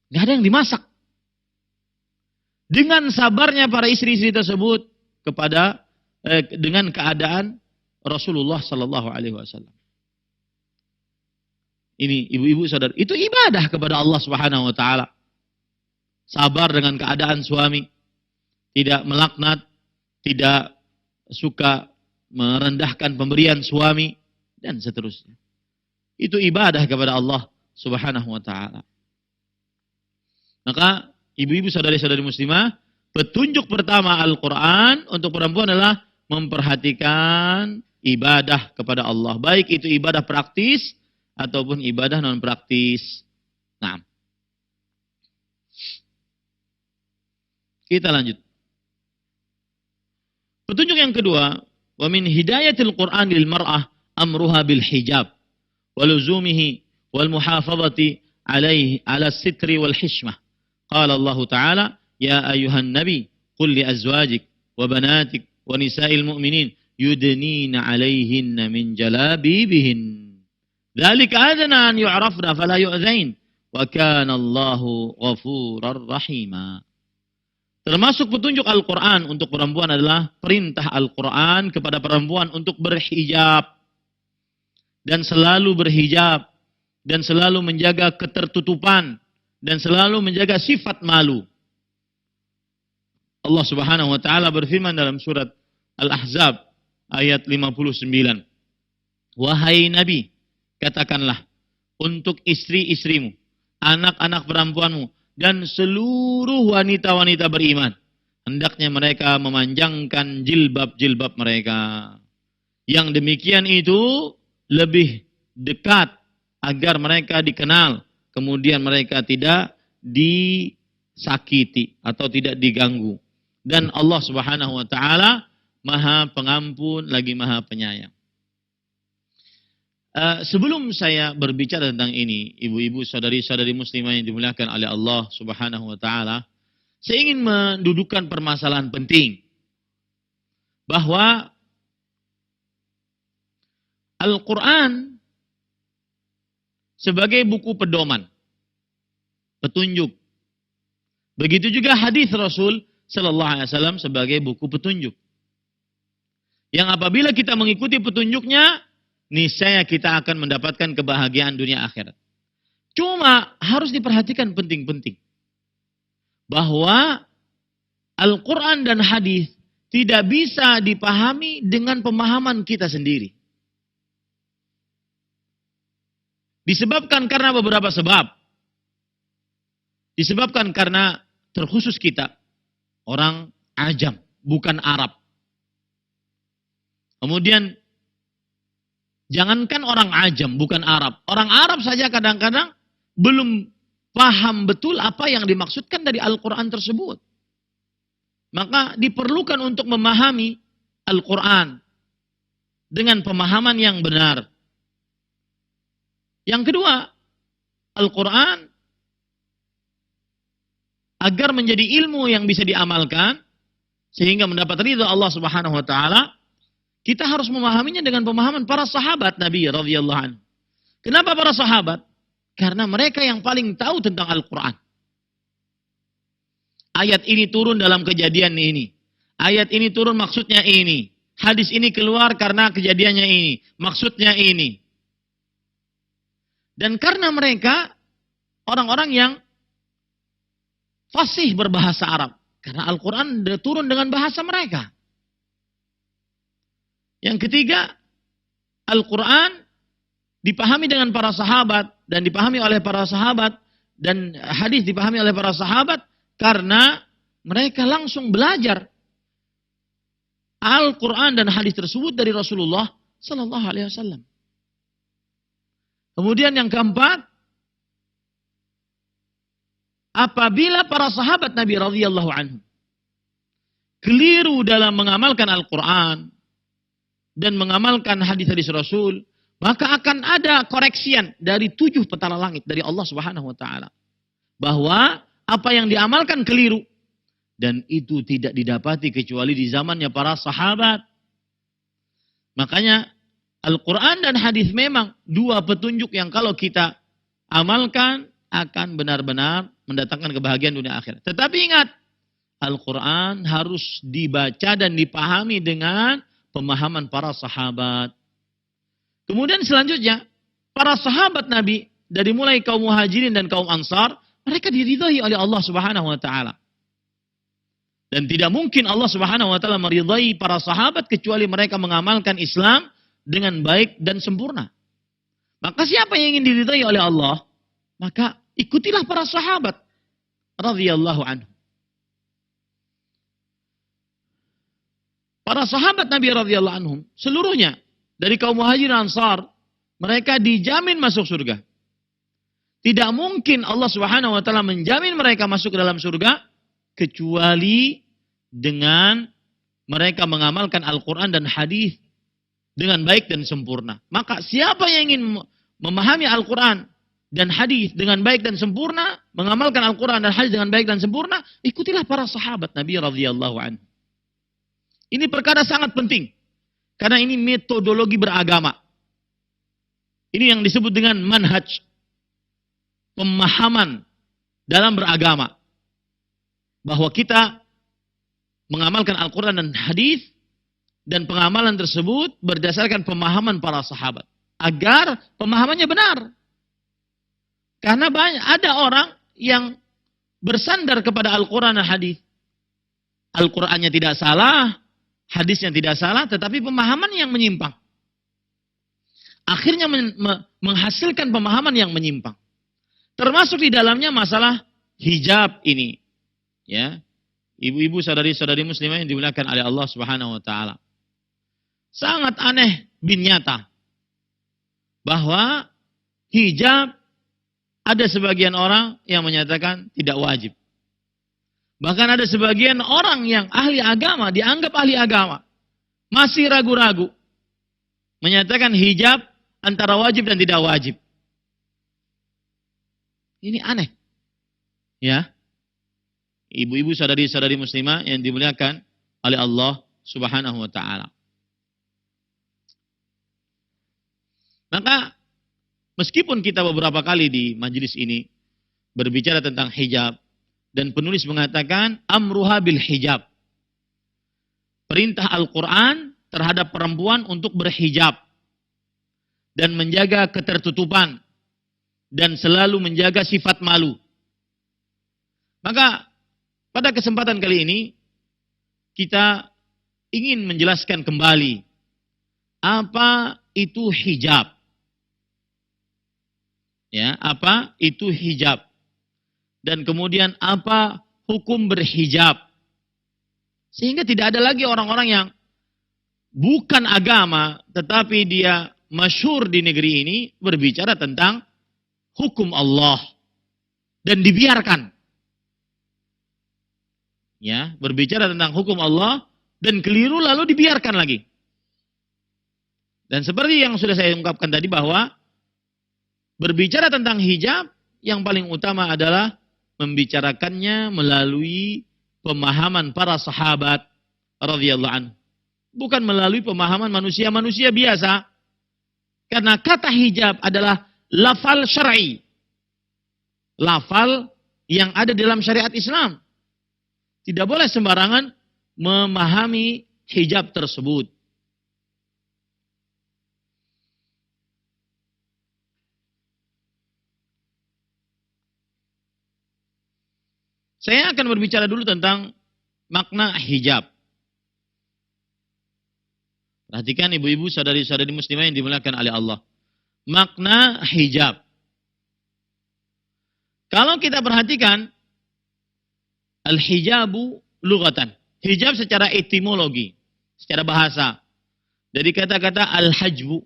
Tidak ada yang dimasak. Dengan sabarnya para istri-istri tersebut kepada dengan keadaan Rasulullah Sallallahu Alaihi Wasallam. Ini ibu-ibu saudara, itu ibadah kepada Allah Subhanahu Wa Taala. Sabar dengan keadaan suami, tidak melaknat, tidak suka merendahkan pemberian suami, dan seterusnya. Itu ibadah kepada Allah Subhanahu Wa Taala. Maka ibu-ibu saudari-saudari muslimah, petunjuk pertama Al-Quran untuk perempuan adalah memperhatikan ibadah kepada Allah. Baik itu ibadah praktis ataupun ibadah non praktis. Nah, kita lanjut. Petunjuk yang kedua, wa min hidayatil Quran lil mar'ah amruha bil hijab wa luzumihi wal muhafazati alaihi ala sitri wal hishmah. Qala Allah Ta'ala, ya ayuhan nabi, qul li azwajik wa banatik wa nisa'il mu'minin yudnina alaihinna min jalabibihin. Dzalika adna an yu'rafna fala yu'zain wa kana Allahu ghafurar rahima. Termasuk petunjuk Al-Quran untuk perempuan adalah perintah Al-Quran kepada perempuan untuk berhijab. Dan selalu berhijab. Dan selalu menjaga ketertutupan. Dan selalu menjaga sifat malu. Allah Subhanahu wa taala berfirman dalam surat Al-Ahzab ayat 59. Wahai Nabi, katakanlah untuk istri-istrimu, anak-anak perempuanmu, dan seluruh wanita-wanita beriman, hendaknya mereka memanjangkan jilbab-jilbab mereka. Yang demikian itu lebih dekat agar mereka dikenal, kemudian mereka tidak disakiti atau tidak diganggu. Dan Allah Subhanahu wa taala Maha Pengampun lagi Maha Penyayang. Sebelum saya berbicara tentang ini, ibu-ibu, saudari-saudari muslimah yang dimuliakan oleh Allah Subhanahu wa taala, saya ingin mendudukkan permasalahan penting bahwa Al-Qur'an sebagai buku pedoman, petunjuk. Begitu juga hadis Rasul sallallahu alaihi wasallam sebagai buku petunjuk. Yang apabila kita mengikuti petunjuknya, niscaya kita akan mendapatkan kebahagiaan dunia akhirat. Cuma harus diperhatikan penting-penting. Bahwa Al-Quran dan hadis tidak bisa dipahami dengan pemahaman kita sendiri. Disebabkan karena beberapa sebab. Disebabkan karena terkhusus kita orang Ajam, bukan Arab. Kemudian jangankan orang Ajam, bukan Arab. Orang Arab saja kadang-kadang belum paham betul apa yang dimaksudkan dari Al-Quran tersebut. Maka diperlukan untuk memahami Al-Quran dengan pemahaman yang benar. Yang kedua, Al-Quran agar menjadi ilmu yang bisa diamalkan sehingga mendapat ridha Allah Subhanahu wa taala, kita harus memahaminya dengan pemahaman para sahabat Nabi radhiyallahu anhu. Kenapa para sahabat? Karena mereka yang paling tahu tentang Al-Quran. Ayat ini turun dalam kejadian ini. Ayat ini turun maksudnya ini. Hadis ini keluar karena kejadiannya ini. Maksudnya ini. Dan karena mereka orang-orang yang fasih berbahasa Arab. Karena Al-Quran turun dengan bahasa mereka. Yang ketiga, Al-Quran dipahami dengan para sahabat dan dipahami oleh para sahabat dan hadis dipahami oleh para sahabat karena mereka langsung belajar Al-Quran dan hadis tersebut dari Rasulullah Sallallahu Alaihi Wasallam. Kemudian yang keempat, apabila para sahabat Nabi radhiyallahu anhu keliru dalam mengamalkan Al-Quran dan mengamalkan hadis-hadis Rasul, maka akan ada koreksian dari 7 petala langit dari Allah Subhanahu wa taala. Bahwa apa yang diamalkan keliru dan itu tidak didapati kecuali di zamannya para sahabat. Makanya Al-Quran dan hadis memang 2 petunjuk yang kalau kita amalkan akan benar-benar mendatangkan kebahagiaan dunia akhirat. Tetapi ingat, Al-Quran harus dibaca dan dipahami dengan pemahaman para sahabat. Kemudian selanjutnya, para sahabat Nabi, dari mulai kaum muhajirin dan kaum ansar, mereka diridhai oleh Allah Subhanahu wa taala. Dan tidak mungkin Allah Subhanahu wa taala meridhai para sahabat kecuali mereka mengamalkan Islam dengan baik dan sempurna. Maka siapa yang ingin diridhai oleh Allah, maka ikutilah para sahabat radhiyallahu anhu. Para sahabat Nabi radhiyallahu anhum seluruhnya dari kaum muhajirin ansar, mereka dijamin masuk surga. Tidak mungkin Allah Subhanahu wa taala menjamin mereka masuk ke dalam surga kecuali dengan mereka mengamalkan Al-Quran dan hadis dengan baik dan sempurna. Maka siapa yang ingin memahami Al-Quran dan hadis dengan baik dan sempurna, mengamalkan Al-Quran dan hadis dengan baik dan sempurna, ikutilah para sahabat Nabi radhiyallahu anhu. Ini perkara sangat penting. Karena ini metodologi beragama. Ini yang disebut dengan manhaj. Pemahaman dalam beragama. Bahwa kita mengamalkan Al-Quran dan hadis dan pengamalan tersebut berdasarkan pemahaman para sahabat. Agar pemahamannya benar. Karena ada orang yang bersandar kepada Al-Quran dan hadis. Al-Qurannya tidak salah, hadisnya tidak salah, tetapi pemahaman yang menyimpang. Akhirnya menghasilkan pemahaman yang menyimpang. Termasuk di dalamnya masalah hijab ini. Ya, ibu-ibu, saudari-saudari muslimah yang dimuliakan oleh Allah Subhanahu wa taala. Sangat aneh bin nyata bahwa hijab ada sebagian orang yang menyatakan tidak wajib. Bahkan ada sebagian orang yang ahli agama, dianggap ahli agama, masih ragu-ragu. Menyatakan hijab antara wajib dan tidak wajib. Ini aneh. Ya. Ibu-ibu, saudari-saudari muslimah yang dimuliakan oleh Allah Subhanahu wa taala. Maka meskipun kita beberapa kali di majelis ini berbicara tentang hijab, dan penulis mengatakan amruha bil hijab. Perintah Al-Quran terhadap perempuan untuk berhijab. Dan menjaga ketertutupan. Dan selalu menjaga sifat malu. Maka pada kesempatan kali ini kita ingin menjelaskan kembali apa itu hijab. Ya, apa itu hijab? Dan kemudian apa hukum berhijab. Sehingga tidak ada lagi orang-orang yang bukan agama, tetapi dia masyhur di negeri ini berbicara tentang hukum Allah. dan dibiarkan. Ya, berbicara tentang hukum Allah dan keliru lalu dibiarkan lagi. Dan seperti yang sudah saya ungkapkan tadi bahwa berbicara tentang hijab yang paling utama adalah membicarakannya melalui pemahaman para sahabat radhiyallahu anhu. Bukan melalui pemahaman manusia-manusia biasa. Karena kata hijab adalah lafal syar'i. Lafal yang ada dalam syariat Islam. Tidak boleh sembarangan memahami hijab tersebut. Saya akan berbicara dulu tentang makna hijab. Perhatikan ibu-ibu, saudari-saudari muslimah yang dimuliakan oleh Allah. Makna hijab. Kalau kita perhatikan, al-hijabu lughatan. Hijab secara etimologi, secara bahasa. Dari kata-kata al-hajbu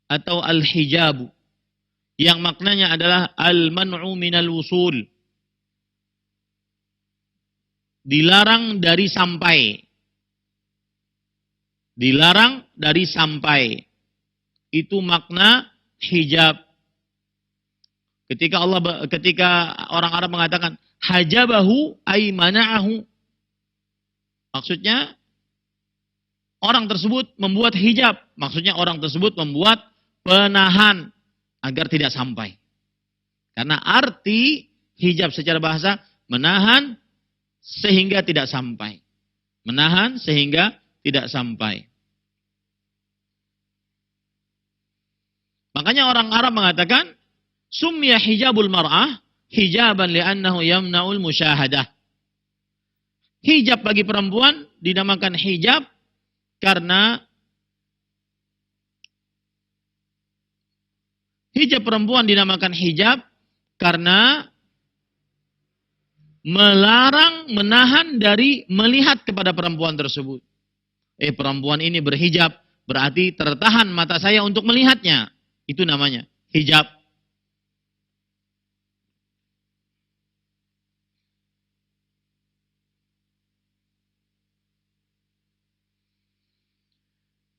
atau al-hijabu. Yang maknanya adalah al-man'u minal wusul. Dilarang dari sampai. Dilarang dari sampai. Itu makna hijab. Ketika orang Arab mengatakan hajabahu ay mana'ahu. Maksudnya orang tersebut membuat hijab. Maksudnya orang tersebut membuat penahan agar tidak sampai. Karena arti hijab secara bahasa menahan sehingga tidak sampai. Menahan sehingga tidak sampai. Makanya orang Arab mengatakan sumya hijabul mar'ah hijaban li'annahu yamna'ul musyahadah. Hijab bagi perempuan dinamakan hijab karena melarang, menahan dari melihat kepada perempuan tersebut. Perempuan ini berhijab, berarti tertahan mata saya untuk melihatnya. Itu namanya hijab.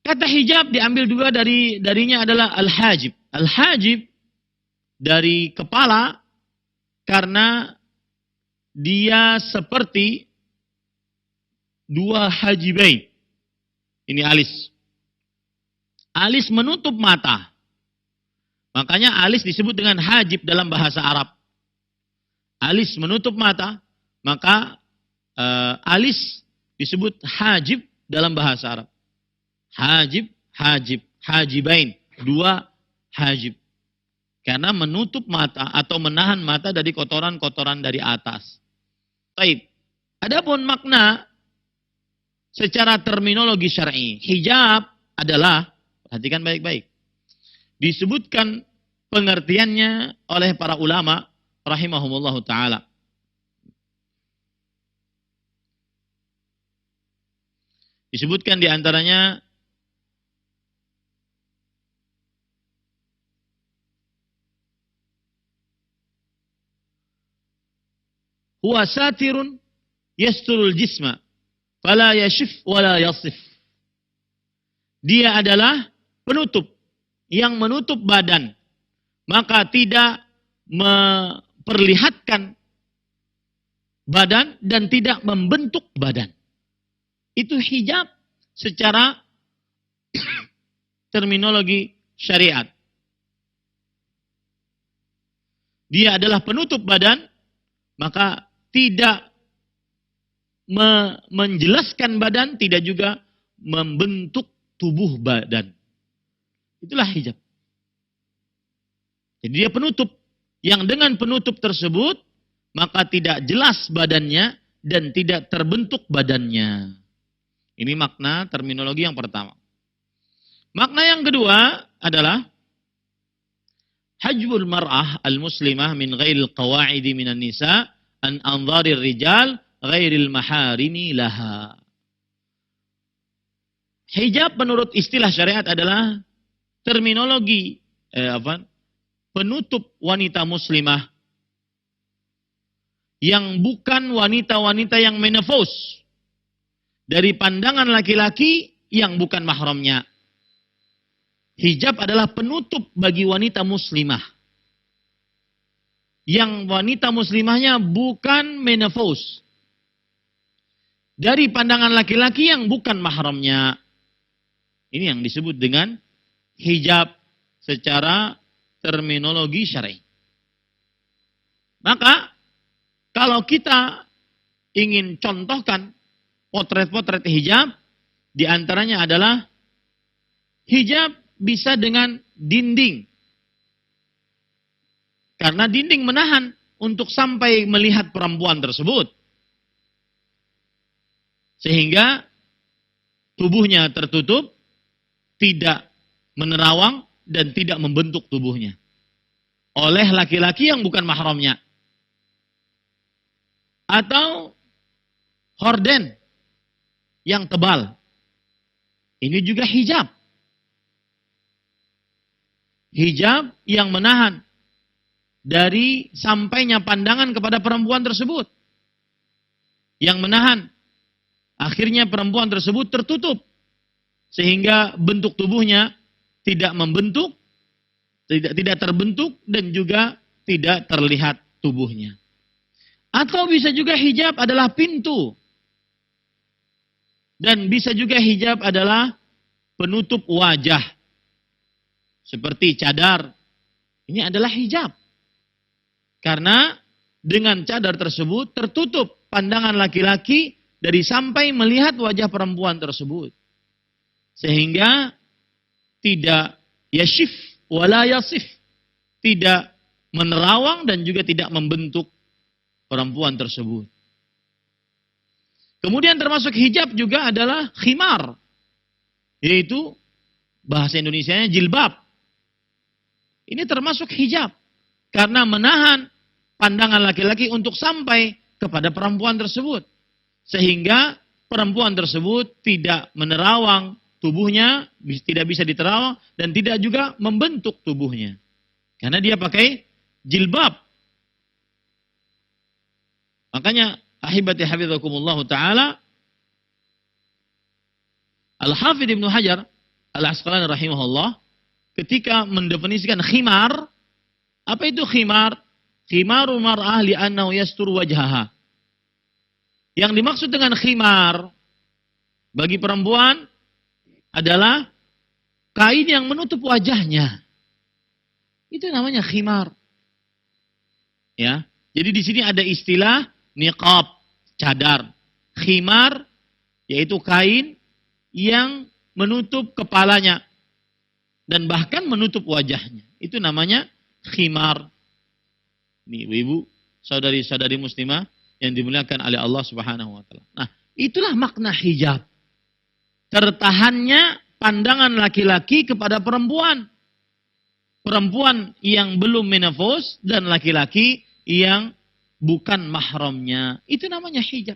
Kata hijab diambil juga darinya adalah al-hajib. Al-hajib dari kepala karena dia seperti dua hajibain. Ini alis. Alis menutup mata. Makanya alis disebut dengan hajib dalam bahasa Arab. Alis menutup mata, maka alis disebut hajib dalam bahasa Arab. Hajib, hajibain. Dua hajib. Karena menutup mata atau menahan mata dari kotoran-kotoran dari atas. Baik. Adapun makna secara terminologi syar'i, hijab adalah, perhatikan baik-baik, disebutkan pengertiannya oleh para ulama rahimahumullahu ta'ala. Disebutkan diantaranya huwa satirun yasturul jisma fala yashif wala yasif. Dia adalah penutup yang menutup badan, maka tidak memperlihatkan badan dan tidak membentuk badan. Itu hijab secara terminologi syariat. Dia adalah penutup badan, maka tidak menjelaskan badan, tidak juga membentuk tubuh badan. Itulah hijab. Jadi dia penutup. Yang dengan penutup tersebut, maka tidak jelas badannya dan tidak terbentuk badannya. Ini makna terminologi yang pertama. Makna yang kedua adalah hajbul mar'ah al-muslimah min ghairil qawa'idi minan nisa' an anzarir rijal ghairil maharimi laha. Hijab menurut istilah syariat adalah terminologi penutup wanita muslimah yang bukan wanita-wanita yang menopause. Dari pandangan laki-laki yang bukan mahramnya. Hijab adalah penutup bagi wanita muslimah. Yang wanita muslimahnya bukan menopause. Dari pandangan laki-laki yang bukan mahramnya. Ini yang disebut dengan hijab secara terminologi syar'i. Maka kalau kita ingin contohkan potret-potret hijab, di antaranya adalah hijab bisa dengan dinding. Karena dinding menahan untuk sampai melihat perempuan tersebut. Sehingga tubuhnya tertutup, tidak menerawang, dan tidak membentuk tubuhnya. Oleh laki-laki yang bukan mahramnya. Atau horden yang tebal. Ini juga hijab. Hijab yang menahan dari sampainya pandangan kepada perempuan tersebut. Yang menahan. Akhirnya perempuan tersebut tertutup. Sehingga bentuk tubuhnya tidak membentuk, tidak terbentuk, dan juga tidak terlihat tubuhnya. Atau bisa juga hijab adalah pintu. Dan bisa juga hijab adalah penutup wajah. Seperti cadar. Ini adalah hijab. Karena dengan cadar tersebut tertutup pandangan laki-laki dari sampai melihat wajah perempuan tersebut. Sehingga tidak yashif wala yasif. Tidak menerawang dan juga tidak membentuk perempuan tersebut. Kemudian termasuk hijab juga adalah khimar. Yaitu bahasa Indonesianya jilbab. Ini termasuk hijab. Karena menahan pandangan laki-laki untuk sampai kepada perempuan tersebut. Sehingga perempuan tersebut tidak menerawang tubuhnya, tidak bisa diterawang, dan tidak juga membentuk tubuhnya. Karena dia pakai jilbab. Makanya, ahibati hafizakumullah ta'ala, Al-Hafidh Ibnu Hajar, Al-Asqalani rahimahullah, ketika mendefinisikan khimar, apa itu khimar? Khimaru mar'ah li'annahu yastur wajhaha. Yang dimaksud dengan khimar, bagi perempuan, adalah kain yang menutup wajahnya. Itu namanya khimar. Ya. Jadi di sini ada istilah niqab, cadar. Khimar yaitu kain yang menutup kepalanya dan bahkan menutup wajahnya. Itu namanya khimar. Nih, ibu, saudari-saudari muslimah yang dimuliakan oleh Allah Subhanahu wa taala. Nah, itulah makna hijab. Tertahannya pandangan laki-laki kepada perempuan. Perempuan yang belum menopause dan laki-laki yang bukan mahramnya. Itu namanya hijab.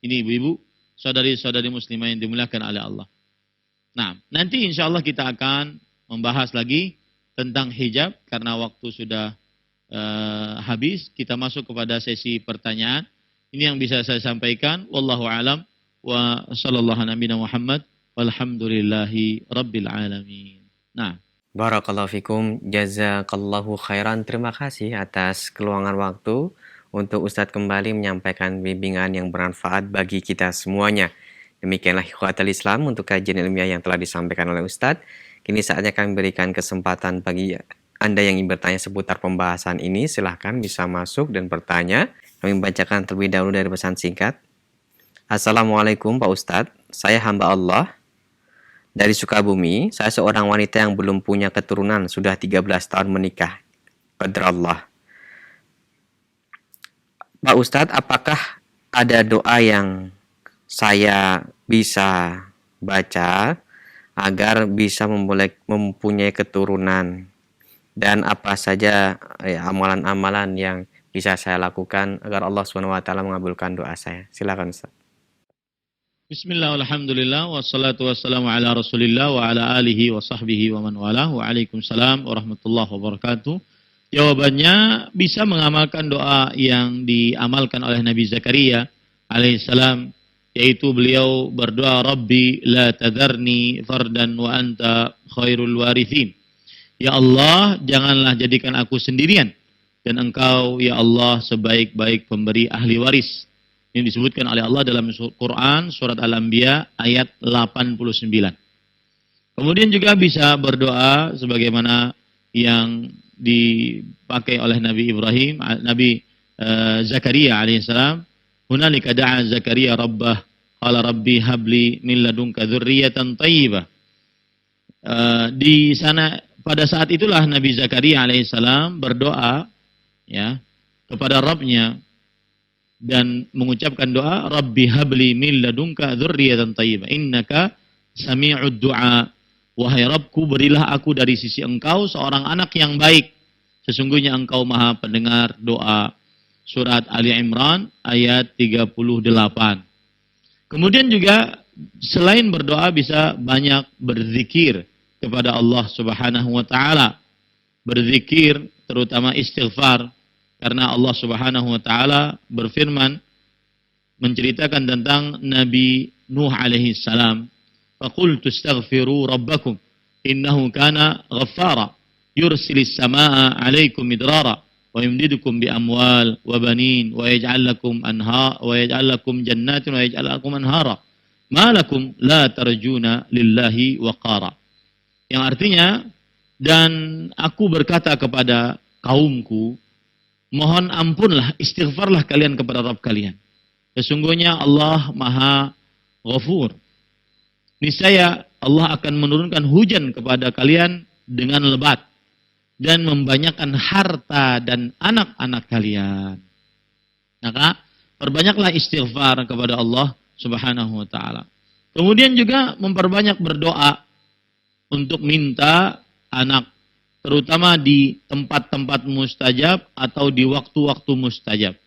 Ini ibu-ibu, saudari-saudari muslimah yang dimuliakan oleh Allah. Nah, nanti insya Allah kita akan membahas lagi tentang hijab. Karena waktu sudah habis, kita masuk kepada sesi pertanyaan. Ini yang bisa saya sampaikan. Wallahu a'lam. Wa sallallahu nabiyana Muhammad walhamdulillahi rabbil alamin. Nah, Barakallahu fikum, jazakallahu khairan. Terima kasih atas keluangan waktu untuk Ustadz kembali menyampaikan bimbingan yang bermanfaat bagi kita semuanya. Demikianlah ikhwatal Islam untuk kajian ilmiah yang telah disampaikan oleh Ustadz. Kini saatnya kami berikan kesempatan bagi Anda yang ingin bertanya seputar pembahasan ini. Silahkan bisa masuk dan bertanya. Kami bacakan terlebih dahulu dari pesan singkat. Assalamualaikum Pak Ustadz, saya hamba Allah dari Sukabumi. Saya seorang wanita yang belum punya keturunan, sudah 13 tahun menikah. Qadar Allah. Pak Ustadz, apakah ada doa yang saya bisa baca agar bisa mempunyai keturunan? Dan apa saja amalan-amalan yang bisa saya lakukan agar Allah SWT mengabulkan doa saya? Silakan Ustadz. bismillah, alhamdulillah, wassalatu wassalamu ala rasulillah wa ala alihi wa sahbihi wa man wala. Waalaikumsalam warahmatullahi wabarakatuh. Jawabannya bisa mengamalkan doa yang diamalkan oleh Nabi Zakaria alaihissalam, yaitu beliau berdoa, Rabbi la tadarni fardan wa anta khairul warithin. Ya Allah, janganlah jadikan aku sendirian, dan engkau ya Allah sebaik-baik pemberi ahli waris. Ini disebutkan oleh Allah dalam Quran surat Al-Anbiya ayat 89. Kemudian juga bisa berdoa sebagaimana yang dipakai oleh Nabi Ibrahim, Nabi Zakaria alaihissalam. Hunalika da'a Zakaria rabbah, qala rabbi habli min ladunka dzurriyyatan thayyibah. Di sana pada saat itulah Nabi Zakaria alaihissalam berdoa ya kepada Rabbnya dan mengucapkan doa, Rabbi habli min ladunka dzurriyyatan thayyibah innaka sami'ud du'a. Wahai Rabbku, berilah aku dari sisi engkau seorang anak yang baik. Sesungguhnya engkau maha pendengar doa. Surat Ali Imran ayat 38. Kemudian juga selain berdoa bisa banyak berzikir kepada Allah Subhanahu wa taala. Berzikir terutama istighfar, karena Allah Subhanahu wa taala berfirman menceritakan tentang Nabi Nuh alaihi salam. فَقُلْتُ اسْتَغْفِرُوا رَبَّكُمْ إِنَّهُ كَانَ غَفَّارًا يُرْسِلِ السَّمَاءَ عَلَيْكُمْ مِدْرَارًا وَيُمْدِدْكُمْ بِأَمْوَالٍ وَبَنِينَ وَيَجْعَلْ لَكُمْ جَنَّاتٍ وَيَجْعَلْ لَكُمْ أَنْهَارًا مَا لَكُمْ لَا تَرْجُونَ لِلَّهِ وَقَارًا. Yang artinya, dan aku berkata kepada kaumku, mohon ampunlah, istighfarlah kalian kepada Rabb kalian. Sesungguhnya Allah Maha Ghafur. Niscaya Allah akan menurunkan hujan kepada kalian dengan lebat dan membanyakkan harta dan anak-anak kalian. Maka perbanyaklah istighfar kepada Allah Subhanahu wa taala. Kemudian juga memperbanyak berdoa untuk minta anak, terutama di tempat-tempat mustajab atau di waktu-waktu mustajab.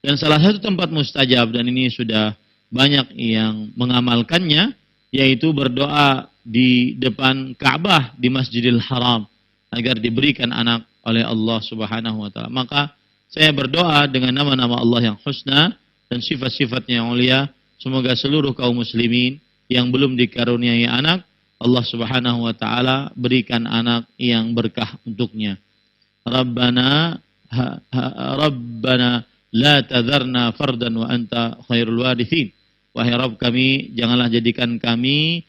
Dan salah satu tempat mustajab, dan ini sudah banyak yang mengamalkannya, yaitu berdoa di depan Ka'bah di Masjidil Haram agar diberikan anak oleh Allah Subhanahu wa taala. Maka saya berdoa dengan nama-nama Allah yang husna dan sifat-sifatnya yang mulia, semoga seluruh kaum muslimin yang belum dikaruniai anak, Allah Subhanahu wa taala berikan anak yang berkah untuknya. Rabbana la tadharna fardan wa anta khairul warithin. Wahai Rabb kami, janganlah jadikan kami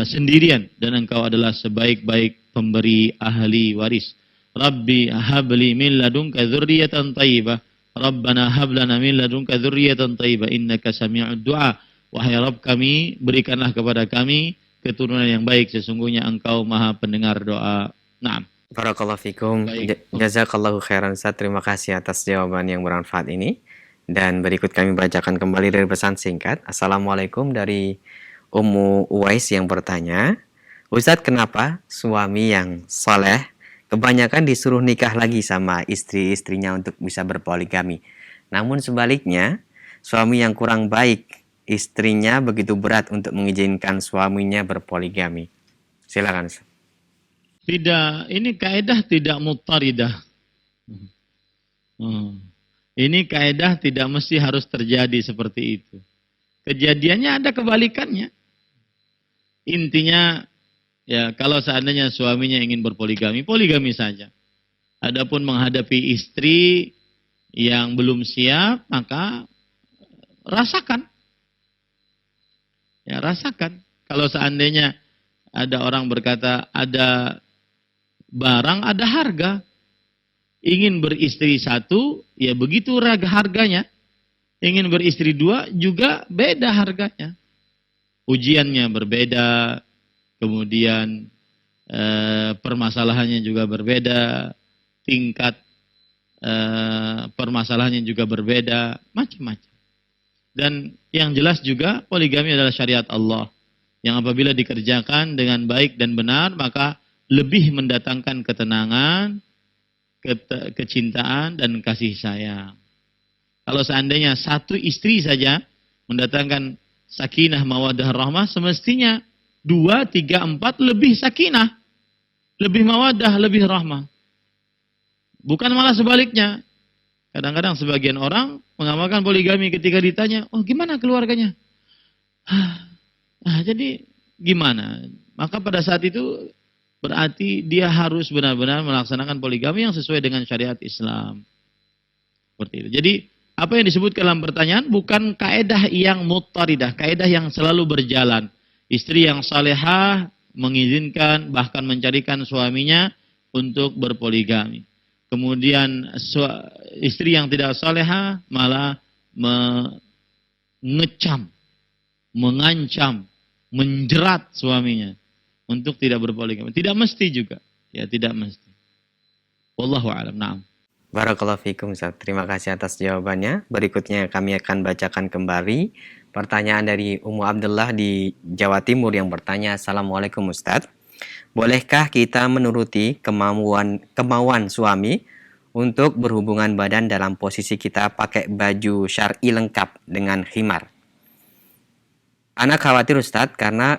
sendirian, dan engkau adalah sebaik-baik pemberi ahli waris. Rabbi habli min ladunka dzurriyyatan thayyibah. Rabbana hab lana min ladunka dzurriyyatan thayyibah innaka sami'ud du'a. Wahai Rabb kami, berikanlah kepada kami keturunan yang baik, sesungguhnya engkau maha pendengar doa. Naam. Barakallahu fikum. Jazakallahu khairan Ustaz. Terima kasih atas jawaban yang bermanfaat ini. Dan berikut kami bacakan kembali dari pesan singkat. Assalamualaikum dari Ummu Uwais yang bertanya, Ustadz, kenapa suami yang soleh kebanyakan disuruh nikah lagi sama istri-istrinya untuk bisa berpoligami? Namun sebaliknya, suami yang kurang baik, istrinya begitu berat untuk mengizinkan suaminya berpoligami. Silakan Ustadz. Tidak, ini kaidah tidak muttaridah. Ini kaidah tidak mesti harus terjadi seperti itu. Kejadiannya ada kebalikannya. Intinya, ya kalau seandainya suaminya ingin berpoligami, poligami saja. Adapun menghadapi istri yang belum siap, maka rasakan. Ya, rasakan. Kalau seandainya ada orang berkata, ada barang, ada harga. Ingin beristri satu, ya begitu harganya. Ingin beristri dua, juga beda harganya. Ujiannya berbeda, kemudian permasalahannya juga berbeda, tingkat permasalahannya juga berbeda, macam-macam. Dan yang jelas juga, poligami adalah syariat Allah, yang apabila dikerjakan dengan baik dan benar, maka lebih mendatangkan ketenangan, kecintaan, dan kasih sayang. Kalau seandainya satu istri saja mendatangkan sakinah, mawaddah, rahmah, semestinya 2, 3, 4 lebih sakinah, lebih mawaddah, lebih rahmah. Bukan malah sebaliknya. Kadang-kadang sebagian orang mengamalkan poligami ketika ditanya, oh gimana keluarganya? Jadi gimana? Maka pada saat itu berarti dia harus benar-benar melaksanakan poligami yang sesuai dengan syariat Islam. Seperti itu. Jadi apa yang disebut dalam pertanyaan bukan kaedah yang muttaridah, kaedah yang selalu berjalan. Istri yang salehah mengizinkan bahkan mencarikan suaminya untuk berpoligami. Kemudian istri yang tidak salehah malah mengecam, mengancam, menjerat suaminya untuk tidak berpoligami. Tidak mesti juga. Ya, tidak mesti. Wallahu a'lam. Na'am. Barakallahu fikum Ustaz. Terima kasih atas jawabannya. Berikutnya kami akan bacakan kembali pertanyaan dari Ummu Abdullah di Jawa Timur yang bertanya, Assalamualaikum Ustaz. Bolehkah kita menuruti kemauan suami untuk berhubungan badan dalam posisi kita pakai baju syar'i lengkap dengan khimar? Anak khawatir Ustadz karena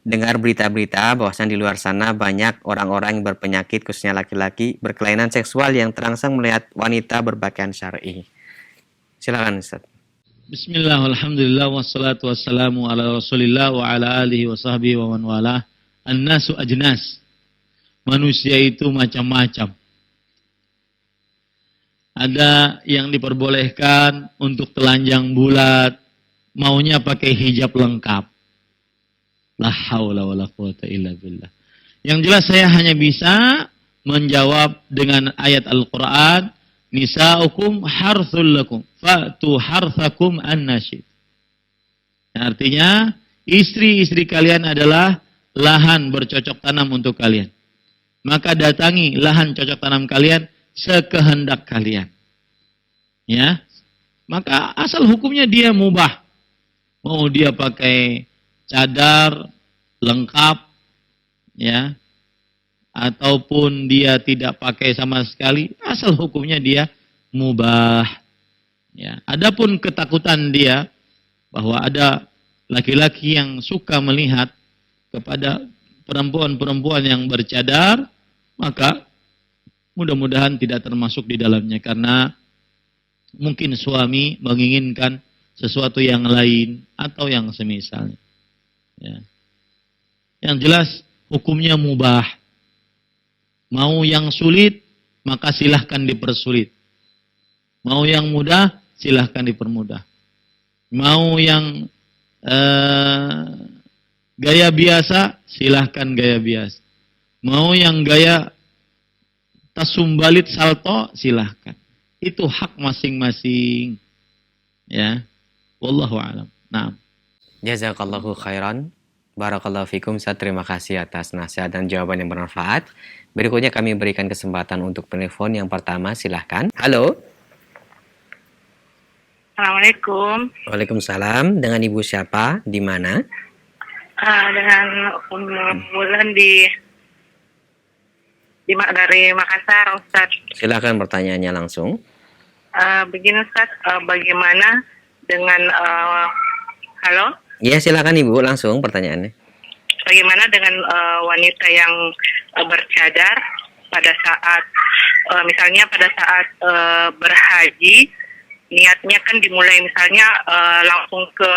dengar berita-berita bahwasan di luar sana banyak orang-orang yang berpenyakit, khususnya laki-laki, berkelainan seksual yang terangsang melihat wanita berpakaian syar'i. Silakan Ustadz. Bismillah, alhamdulillah, wassalatu wassalamu ala rasulillah wa ala alihi wa sahbihi wa man walah. An-nasu ajnas. Manusia itu macam-macam. Ada yang diperbolehkan untuk telanjang bulat, maunya pakai hijab lengkap. La haula wala quwata illa billah. Yang jelas saya hanya bisa menjawab dengan ayat Al-Quran, Nisa'ukum harthul lakum, fa'tu harthakum an-nasyid. Artinya, istri-istri kalian adalah lahan bercocok tanam untuk kalian. Maka datangi lahan cocok tanam kalian sekehendak kalian. Ya. Maka asal hukumnya dia mubah. Mau dia pakai cadar lengkap, ya, ataupun dia tidak pakai sama sekali, asal hukumnya dia mubah. Ya. Adapun ketakutan dia bahwa ada laki-laki yang suka melihat kepada perempuan-perempuan yang bercadar, maka mudah-mudahan tidak termasuk di dalamnya, karena mungkin suami menginginkan sesuatu yang lain atau yang semisalnya. Ya. Yang jelas hukumnya mubah. Mau yang sulit, maka silahkan dipersulit. Mau yang mudah, silahkan dipermudah. Mau yang gaya biasa, silahkan gaya biasa. Mau yang gaya tasumbalit salto, silahkan. Itu hak masing-masing. Ya. Wallahu a'lam. Naam. Jazakallahu khairan. Barakallahu fikum. Saya terima kasih atas nasihat dan jawaban yang bermanfaat. Berikutnya kami berikan kesempatan untuk penelpon yang pertama. Silahkan. Halo. Assalamualaikum. Waalaikumsalam. Dengan Ibu siapa? Di mana? Dengan Bulan dari Makassar, Ustaz. Silakan pertanyaannya langsung. Begini Ustaz, bagaimana dengan halo? Ya, silakan Ibu langsung pertanyaannya. Bagaimana dengan wanita yang bercadar pada saat misalnya pada saat berhaji, niatnya kan dimulai misalnya langsung ke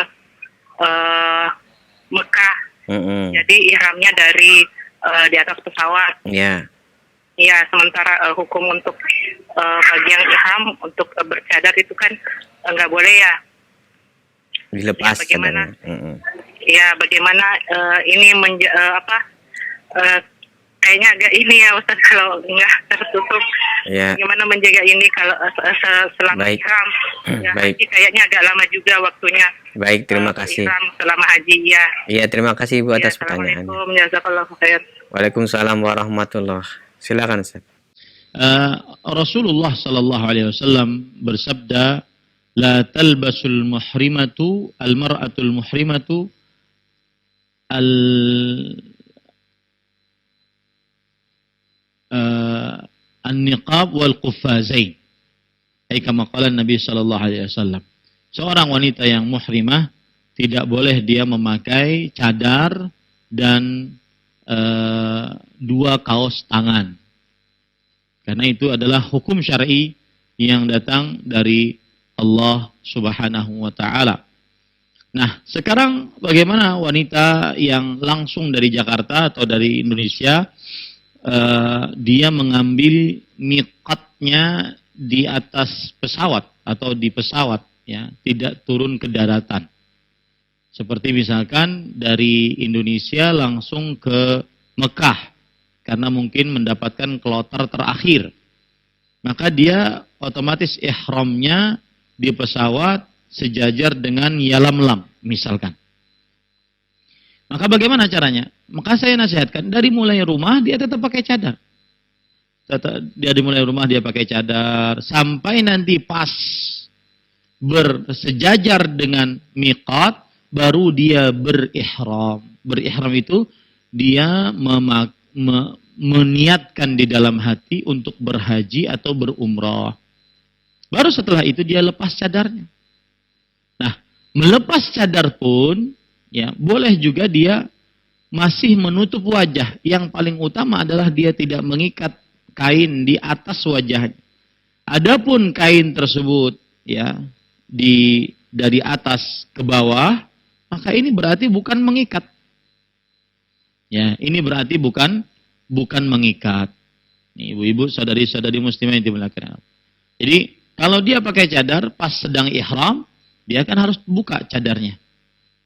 Mekah. Jadi ihramnya dari di atas pesawat. Ya. Ya, sementara hukum untuk bagi yang ihram untuk bercadar itu kan nggak boleh ya. Dilepas. Ya, bagaimana? Ya, bagaimana ini kayaknya agak ini ya Ustaz, kalau nggak tertutup. Ya. Bagaimana menjaga ini kalau selama Baik. ihram? Ya, Baik. haji kayaknya agak lama juga waktunya. Baik, terima kasih. Ihram selama haji ya. Iya, terima kasih Ibu atas pertanyaannya. Assalamualaikum, jazakallahu khair. Waalaikumsalam warahmatullahi. Silakan Ustaz. Rasulullah sallallahu alaihi wasallam bersabda, la talbasul muhrimatu al-mar'atul muhrimatu an-niqab wal quffazain. Ai kama qala Nabi sallallahu alaihi wasallam. Seorang wanita yang muhrimah tidak boleh dia memakai cadar dan dua kaos tangan. Karena itu adalah hukum syar'i yang datang dari Allah Subhanahu wa taala. Nah, sekarang bagaimana wanita yang langsung dari Jakarta atau dari Indonesia, dia mengambil miqatnya di atas pesawat atau di pesawat, ya, tidak turun ke daratan. Seperti misalkan dari Indonesia langsung ke Mekah, karena mungkin mendapatkan kloter terakhir. Maka dia otomatis ihramnya di pesawat sejajar dengan Yalamlam, misalkan. Maka bagaimana caranya? Maka saya nasihatkan, dari mulai rumah dia tetap pakai cadar. Dari mulai rumah dia pakai cadar, sampai nanti pas bersejajar dengan miqat, baru dia berihram. Berihram itu dia meniatkan di dalam hati untuk berhaji atau berumrah. Baru setelah itu dia lepas cadarnya. Nah, melepas cadar pun, ya, boleh juga dia masih menutup wajah. Yang paling utama adalah dia tidak mengikat kain di atas wajahnya. Adapun kain tersebut, ya, dari atas ke bawah, maka ini berarti bukan mengikat. Ya, ini berarti bukan mengikat. Ibu-ibu, saudari-saudari muslimah yang dimuliakan Allah. Jadi, kalau dia pakai cadar pas sedang ihram, dia kan harus buka cadarnya.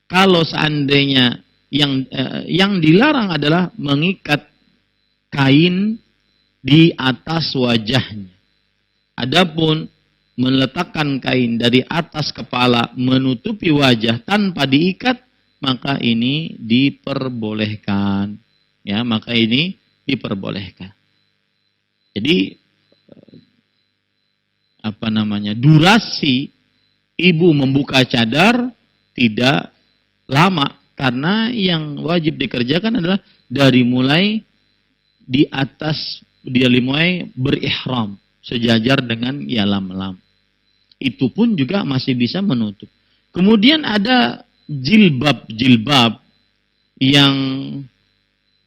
Kalau seandainya yang dilarang adalah mengikat kain di atas wajahnya. Adapun meletakkan kain dari atas kepala menutupi wajah tanpa diikat, maka ini diperbolehkan. Ya, maka ini diperbolehkan. Jadi durasi ibu membuka cadar tidak lama, karena yang wajib dikerjakan adalah dari mulai di atas, dia mulai berihram sejajar dengan Yalamlam. Itu pun juga masih bisa menutup. Kemudian ada jilbab yang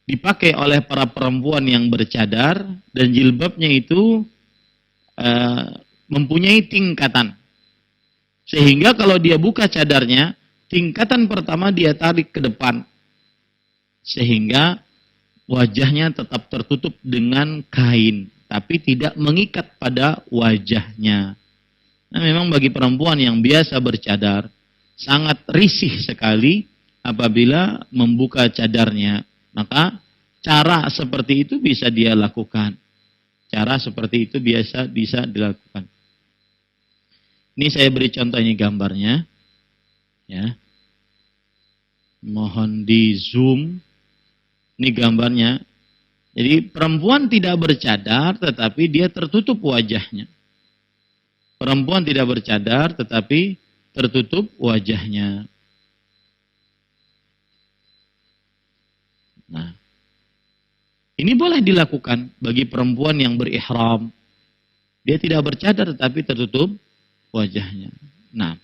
dipakai oleh para perempuan yang bercadar, dan jilbabnya itu mempunyai tingkatan. Sehingga kalau dia buka cadarnya, tingkatan pertama dia tarik ke depan. Sehingga wajahnya tetap tertutup dengan kain, tapi tidak mengikat pada wajahnya. Nah, memang bagi perempuan yang biasa bercadar, sangat risih sekali apabila membuka cadarnya. Maka cara seperti itu bisa dia lakukan. Cara seperti itu bisa dilakukan. Ini saya beri contohnya gambarnya. Ya. Mohon di zoom. Ini gambarnya. Jadi perempuan tidak bercadar tetapi dia tertutup wajahnya. Perempuan tidak bercadar tetapi tertutup wajahnya. Nah, ini boleh dilakukan bagi perempuan yang berihram. Dia tidak bercadar tetapi tertutup wajahnya. Nah,